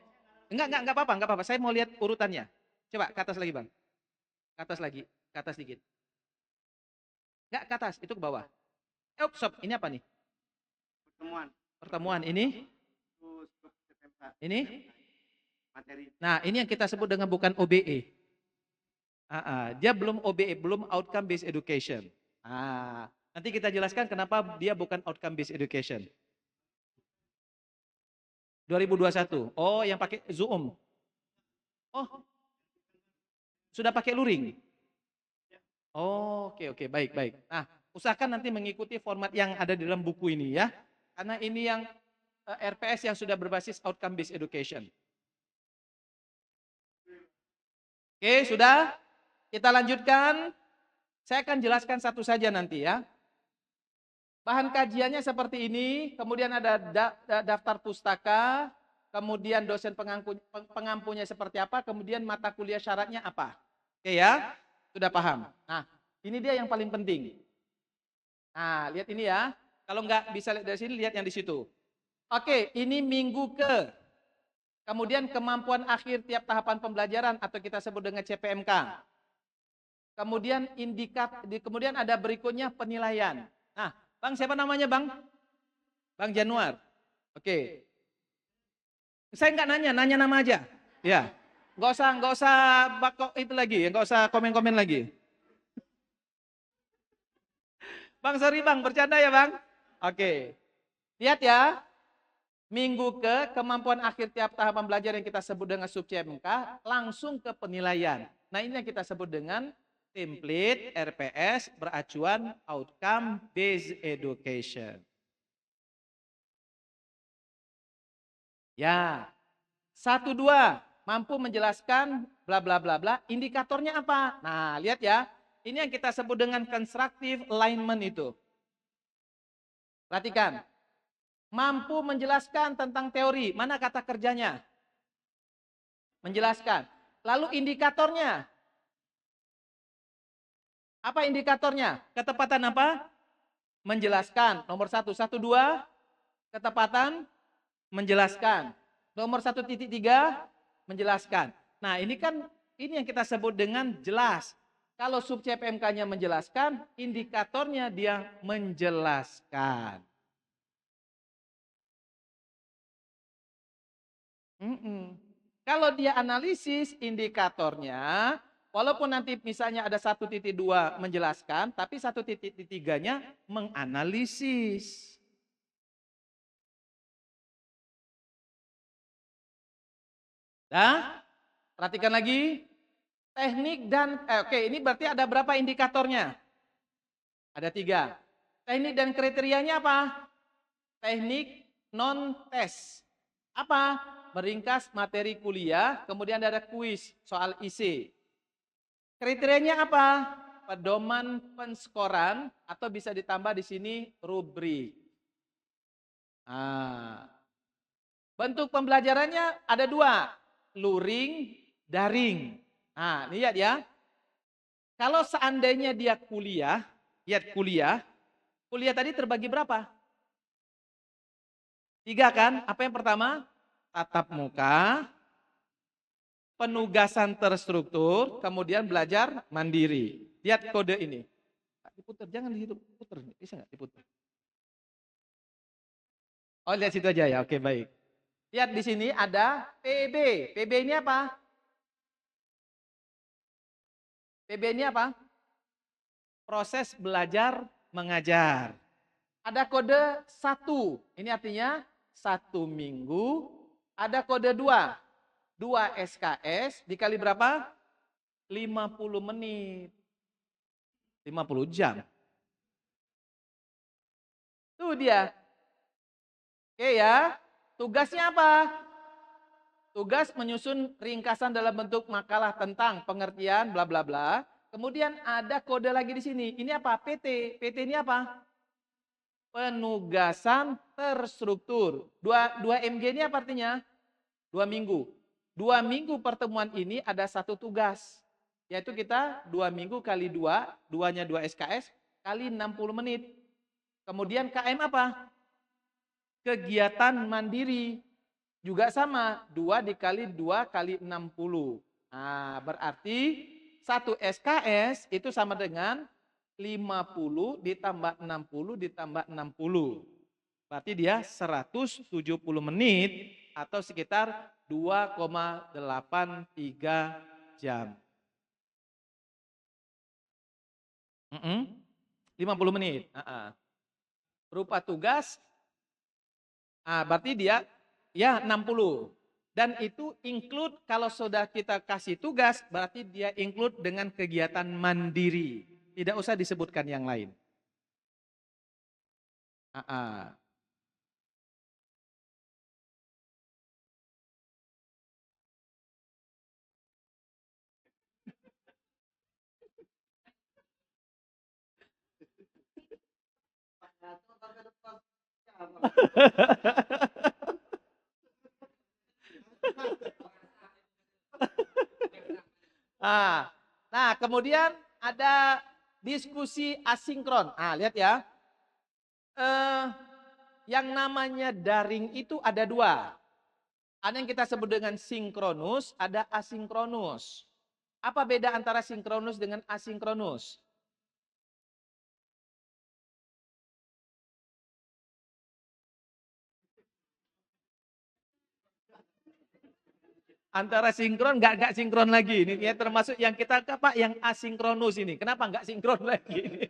nggak apa-apa. Saya mau lihat urutannya. Coba ke atas lagi bang. Ke atas lagi. Ke atas dikit. Nggak ke atas. Itu ke bawah. Stop. Ini apa nih? Pertemuan. Ini? Ini? Materi. Nah, ini yang kita sebut dengan bukan OBE. Dia belum OBE, belum outcome based education. Nanti kita jelaskan kenapa dia bukan outcome based education. 2021. Oh, yang pakai Zoom. Oh, sudah pakai luring. Oh, oke, baik. Nah, usahakan nanti mengikuti format yang ada di dalam buku ini ya. Karena ini yang RPS yang sudah berbasis outcome based education. Oke, sudah? Kita lanjutkan. Saya akan jelaskan satu saja nanti ya. Bahan kajiannya seperti ini, kemudian ada daftar pustaka, kemudian dosen pengampunya seperti apa, kemudian mata kuliah syaratnya apa. Oke ya, sudah paham. Nah, ini dia yang paling penting. Nah, lihat ini ya. Kalau nggak bisa lihat dari sini, lihat yang di situ. Oke, ini minggu ke. Kemudian kemampuan akhir tiap tahapan pembelajaran atau kita sebut dengan CPMK. Kemudian ada berikutnya penilaian. Nah, Bang siapa namanya Bang? Bang Januar. Oke. Saya nggak nanya nama aja. Ya. Nggak usah itu lagi, nggak usah komen-komen lagi. Bang sorry Bang, bercanda ya Bang. Oke. Lihat ya. Minggu ke kemampuan akhir tiap tahapan belajar yang kita sebut dengan sub CPMK langsung ke penilaian. Nah, ini yang kita sebut dengan template RPS beracuan outcome based education. Ya. 1 2 mampu menjelaskan bla bla bla bla, indikatornya apa? Nah, lihat ya. Ini yang kita sebut dengan constructive alignment itu. Perhatikan. Mampu menjelaskan tentang teori, mana kata kerjanya? Menjelaskan. Lalu indikatornya. Apa indikatornya? Ketepatan apa? Menjelaskan. Nomor 1, 1 2 ketepatan menjelaskan. Nomor 1.3 menjelaskan. Nah, ini yang kita sebut dengan jelas. Kalau sub CPMK-nya menjelaskan, indikatornya dia menjelaskan. Kalau dia analisis, indikatornya walaupun nanti misalnya ada 1.2 menjelaskan, tapi 1.3-nya menganalisis. Dah? Perhatikan lagi. Teknik dan, oke, ini berarti ada berapa indikatornya? Ada 3. Teknik dan kriterianya apa? Teknik non-tes. Apa? Meringkas materi kuliah, kemudian ada kuis soal isi. Kriterianya apa? Pedoman penskoran atau bisa ditambah di sini rubrik. Nah, bentuk pembelajarannya ada 2, luring, daring. Nah, lihat ya. Kalau seandainya dia kuliah, lihat kuliah tadi terbagi berapa? 3 kan? Apa yang pertama? Tatap muka, penugasan terstruktur, kemudian belajar mandiri. Lihat kode ini. Diputar, jangan dihitung, putar. Bisa nggak diputar? Oh, lihat situ aja ya. Oke, baik. Lihat di sini ada PB. PB ini apa? PB ini apa? Proses belajar mengajar. Ada kode 1. Ini artinya 1 minggu. Ada kode 2. 2 SKS dikali berapa? 50 menit. 50 jam. Tuh dia. Oke ya. Tugasnya apa? Tugas menyusun ringkasan dalam bentuk makalah tentang pengertian bla bla bla. Kemudian ada kode lagi di sini. Ini apa? PT. PT ini apa? Penugasan terstruktur. 2 MG ini apa artinya? 2 minggu. 2 minggu pertemuan ini ada 1 tugas. Yaitu kita 2 minggu kali 2, 2-nya 2 SKS, kali 60 menit. Kemudian KM apa? Kegiatan mandiri. Juga sama, 2 dikali 2 kali 60. Nah, berarti 1 SKS itu sama dengan 50 ditambah 60 ditambah 60. Berarti dia 170 menit atau sekitar 2,83 jam. 50 menit. Berupa tugas, berarti dia ya 60. Dan itu include kalau sudah kita kasih tugas, berarti dia include dengan kegiatan mandiri. Tidak usah disebutkan yang lain. Nah, kemudian ada diskusi asinkron. Lihat ya. Yang namanya daring itu ada 2. Ada yang kita sebut dengan sinkronus, ada asinkronus. Apa beda antara sinkronus dengan asinkronus? Antara sinkron nggak sinkron lagi. Ini ya termasuk yang kita apa yang asinkronus ini. Kenapa nggak sinkron lagi?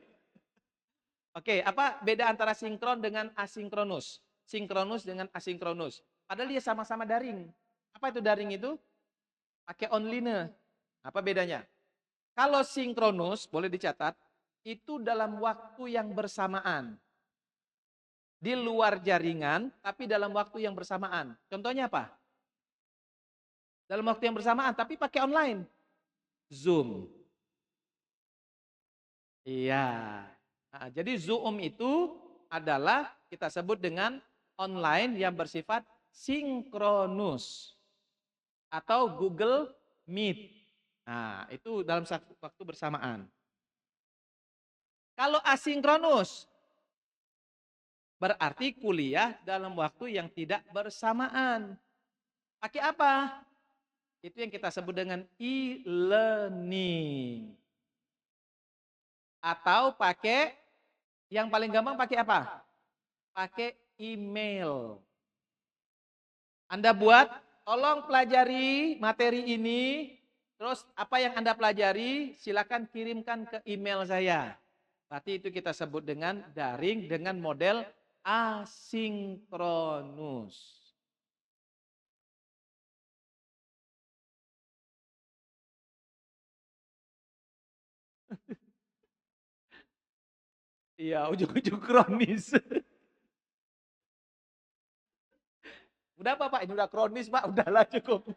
Oke, apa beda antara sinkron dengan asinkronus? Sinkronus dengan asinkronus. Padahal dia sama-sama daring. Apa itu daring itu? Pakai online. Apa bedanya? Kalau sinkronus, boleh dicatat, itu dalam waktu yang bersamaan. Di luar jaringan, tapi dalam waktu yang bersamaan. Contohnya apa? Dalam waktu yang bersamaan, tapi pakai online. Zoom. Iya. Jadi Zoom itu adalah kita sebut dengan online yang bersifat sinkronus. Atau Google Meet. Itu dalam waktu bersamaan. Kalau asinkronus, berarti kuliah dalam waktu yang tidak bersamaan. Pakai apa? Itu yang kita sebut dengan e-learning. Atau pakai, yang paling gampang pakai apa? Pakai email. Anda buat, tolong pelajari materi ini, terus apa yang Anda pelajari, silakan kirimkan ke email saya. Berarti itu kita sebut dengan daring dengan model asinkronus. Iya, ujung-ujung kronis. Udah Pak, ini udah kronis Pak, udahlah cukup.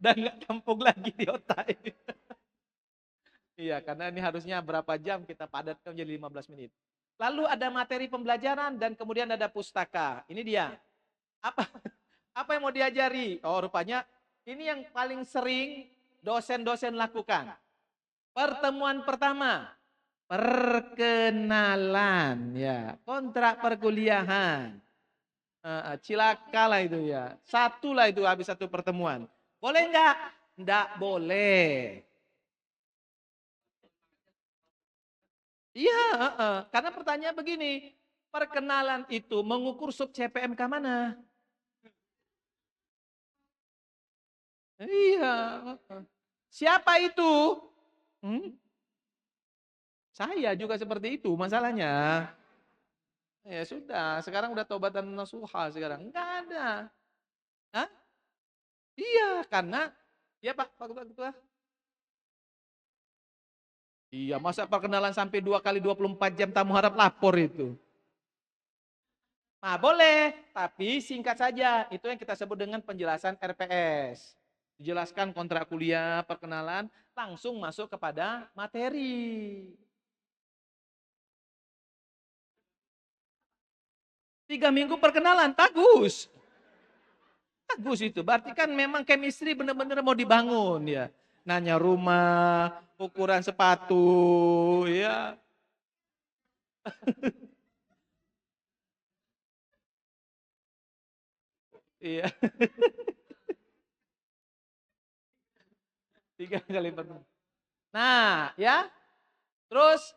Udah nggak tampung lagi di otak ini. Iya, karena ini harusnya berapa jam kita padatkan menjadi 15 menit. Lalu ada materi pembelajaran dan kemudian ada pustaka. Ini dia. Apa apa yang mau diajari? Oh, rupanya ini yang paling sering dosen-dosen lakukan. Pertemuan pertama, perkenalan ya, kontrak perkuliahan. Cilaka lah itu ya. Satu lah itu habis satu pertemuan. Boleh enggak? Enggak boleh. Iya, karena pertanyaan begini, perkenalan itu mengukur sub CPMK mana? Iya. Siapa itu? Hmm? Saya juga seperti itu masalahnya. Ya sudah, sekarang udah tobatan nasuha sekarang. Enggak ada. Hah? Iya, karena ya Pak Ketua. Iya, masa perkenalan sampai 2 kali 24 jam tamu harap lapor itu. Nah, boleh, tapi singkat saja. Itu yang kita sebut dengan penjelasan RPS. Dijelaskan kontrak kuliah, perkenalan, langsung masuk kepada materi. 3 minggu perkenalan, bagus. Bagus itu, berarti kan memang chemistry benar-benar mau dibangun ya. Nanya rumah, ukuran sepatu, ya. Iya, 3 kali pertemuan. Nah, ya. Terus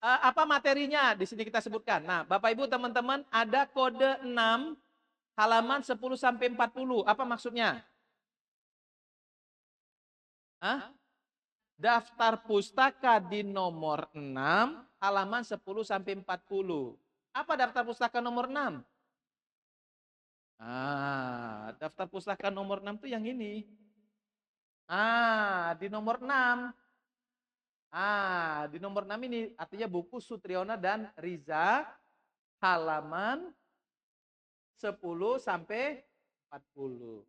apa materinya di sini kita sebutkan. Nah, Bapak Ibu teman-teman ada kode 6 halaman 10 sampai 40. Apa maksudnya? Hah? Daftar pustaka di nomor 6 halaman 10 sampai 40. Apa daftar pustaka nomor 6? Daftar pustaka nomor 6 itu yang ini. Di nomor 6. Di nomor 6 ini artinya buku Sutriona dan Riza halaman 10 sampai 40.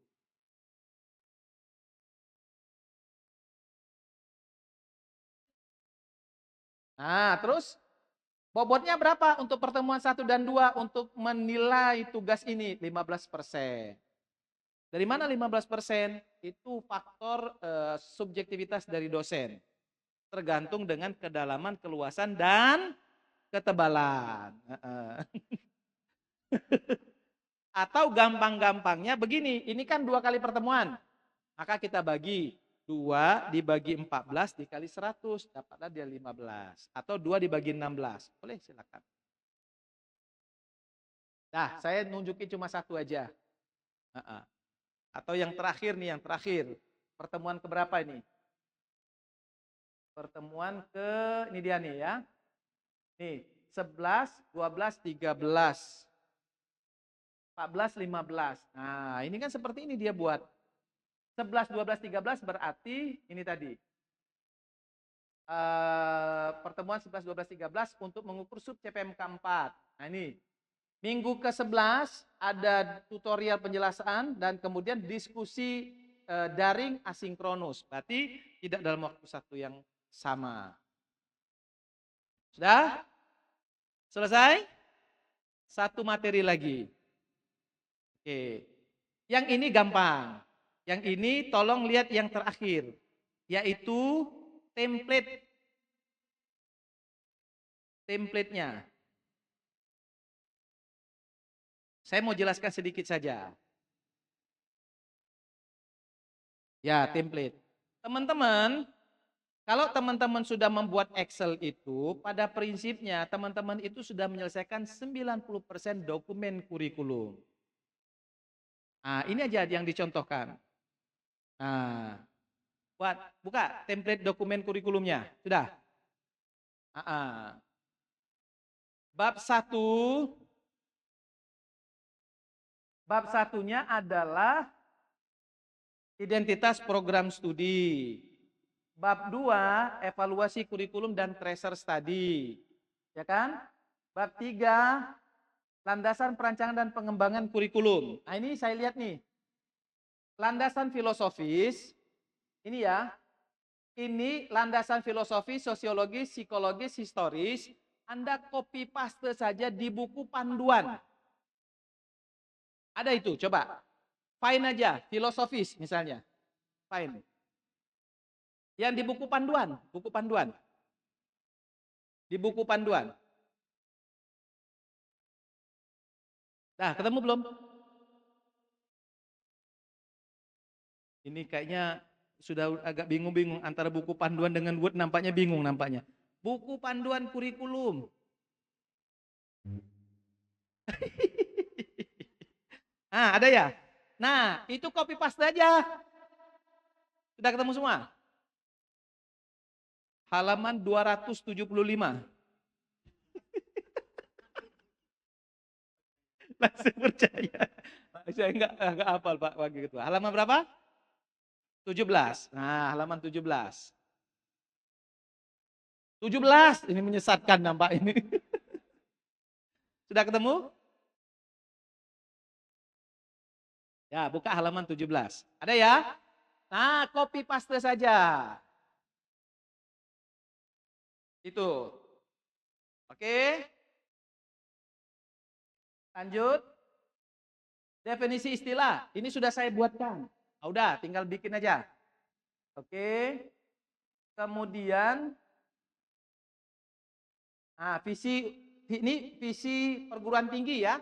Nah, terus bobotnya berapa untuk pertemuan 1 dan 2 untuk menilai tugas ini? 15%. Dari mana 15%? Itu faktor subjektivitas dari dosen. Tergantung dengan kedalaman, keluasan, dan ketebalan. Atau gampang-gampangnya begini, ini kan 2 kali pertemuan. Maka kita bagi 2 dibagi 14 dikali 100, dapatlah dia 15. Atau 2 dibagi 16. Boleh silakan. Nah, saya nunjukin cuma 1 aja. Atau yang terakhir nih, yang terakhir. Pertemuan keberapa ini? Pertemuan ke, ini dia nih ya. Nih, 11, 12, 13. 14, 15. Nah, ini kan seperti ini dia buat. 11, 12, 13 berarti ini tadi. Pertemuan 11, 12, 13 untuk mengukur sub CPMK 4. Nah ini. Minggu ke-11 ada tutorial penjelasan dan kemudian diskusi daring asinkronus. Berarti tidak dalam waktu satu yang sama. Sudah? Selesai? Satu materi lagi. Oke. Yang ini gampang. Yang ini tolong lihat yang terakhir. Yaitu template-nya. Saya mau jelaskan sedikit saja. Ya, template. Teman-teman, kalau teman-teman sudah membuat Excel itu, pada prinsipnya teman-teman itu sudah menyelesaikan 90% dokumen kurikulum. Nah, ini aja yang dicontohkan. Nah, buka template dokumen kurikulumnya. Sudah? Bab 1. Bab 1-nya adalah identitas program studi. Bab 2, evaluasi kurikulum dan tracer study. Ya kan? Bab 3, landasan perancangan dan pengembangan kurikulum. Nah, ini saya lihat nih. Landasan filosofis, ini ya. Ini landasan filosofis, sosiologis, psikologis, historis. Anda copy paste saja di buku panduan. Ada itu, coba. Find aja, filosofis misalnya. Find. Yang di buku panduan, buku panduan. Di buku panduan. Nah, ketemu belum? Ini kayaknya sudah agak bingung-bingung antara buku panduan dengan Word, nampaknya bingung nampaknya. Buku panduan kurikulum. Ah, ada ya? Nah, itu copy paste aja. Sudah ketemu semua? Halaman 275. Langsung percaya. Saya enggak hafal Pak Wakil Ketua. Halaman berapa? 17. Nah, halaman 17. 17, ini menyesatkan nampak ini. Sudah ketemu? Ya, buka halaman 17. Ada ya? Nah, copy paste saja. Itu. Oke. Lanjut. Definisi istilah. Ini sudah saya buatkan. Ah, udah, tinggal bikin aja. Oke. Kemudian nah, ini visi perguruan tinggi ya.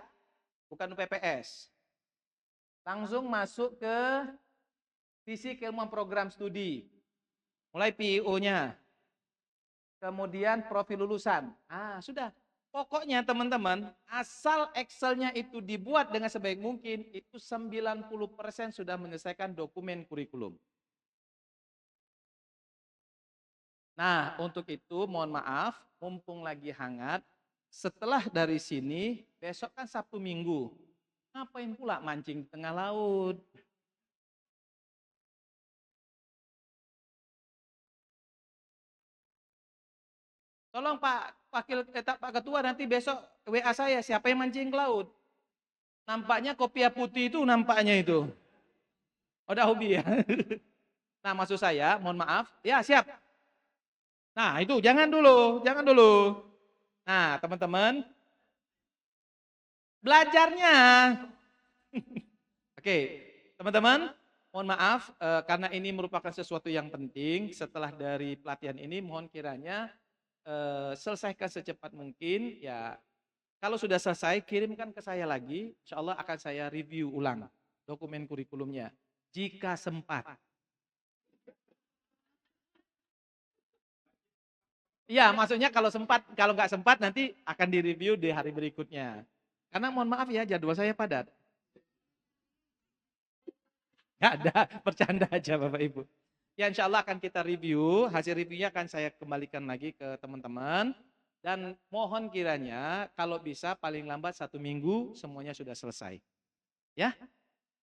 Bukan UPPS. Langsung masuk ke visi keilmuan program studi. Mulai PIO-nya. Kemudian profil lulusan. Ah, sudah. Pokoknya teman-teman, asal Excel-nya itu dibuat dengan sebaik mungkin, itu 90% sudah menyelesaikan dokumen kurikulum. Nah, untuk itu mohon maaf, mumpung lagi hangat, setelah dari sini, besok kan Sabtu Minggu. Ngapain pula mancing di tengah laut? Tolong Pak Ketua nanti besok WA saya, siapa yang mancing ke laut? Nampaknya kopiah putih itu nampaknya itu. Udah hobi ya. Nah, maksud saya, mohon maaf. Ya, siap. Nah, itu jangan dulu, jangan dulu. Nah, teman-teman, belajarnya. Oke, teman-teman, mohon maaf karena ini merupakan sesuatu yang penting. Setelah dari pelatihan ini, mohon kiranya selesaikan secepat mungkin. Ya, kalau sudah selesai, kirimkan ke saya lagi. Insya Allah akan saya review ulang dokumen kurikulumnya. Jika sempat. Iya, maksudnya kalau sempat, kalau nggak sempat nanti akan direview di hari berikutnya. Karena mohon maaf ya, jadwal saya padat. Nggak ada, bercanda aja Bapak Ibu. Ya insya Allah akan kita review, hasil reviewnya akan saya kembalikan lagi ke teman-teman. Dan mohon kiranya kalau bisa paling lambat 1 minggu semuanya sudah selesai. Ya,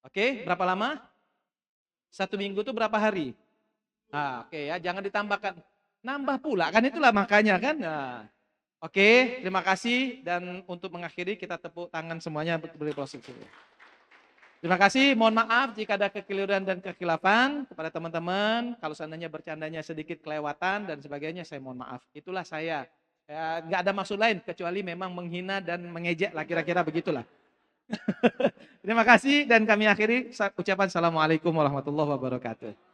oke, berapa lama? 1 minggu itu berapa hari? Nah, oke ya, jangan ditambahkan. Nambah pula, kan itulah makanya kan. Nah, oke, terima kasih. Dan untuk mengakhiri kita tepuk tangan semuanya beri proses. Terima kasih, mohon maaf jika ada kekeliruan dan kekhilafan kepada teman-teman. Kalau seandainya bercandanya sedikit kelewatan dan sebagainya, saya mohon maaf. Itulah saya. Ya, nggak ada maksud lain kecuali memang menghina dan mengejek lah, kira-kira begitulah. Terima kasih dan kami akhiri ucapan assalamualaikum warahmatullahi wabarakatuh.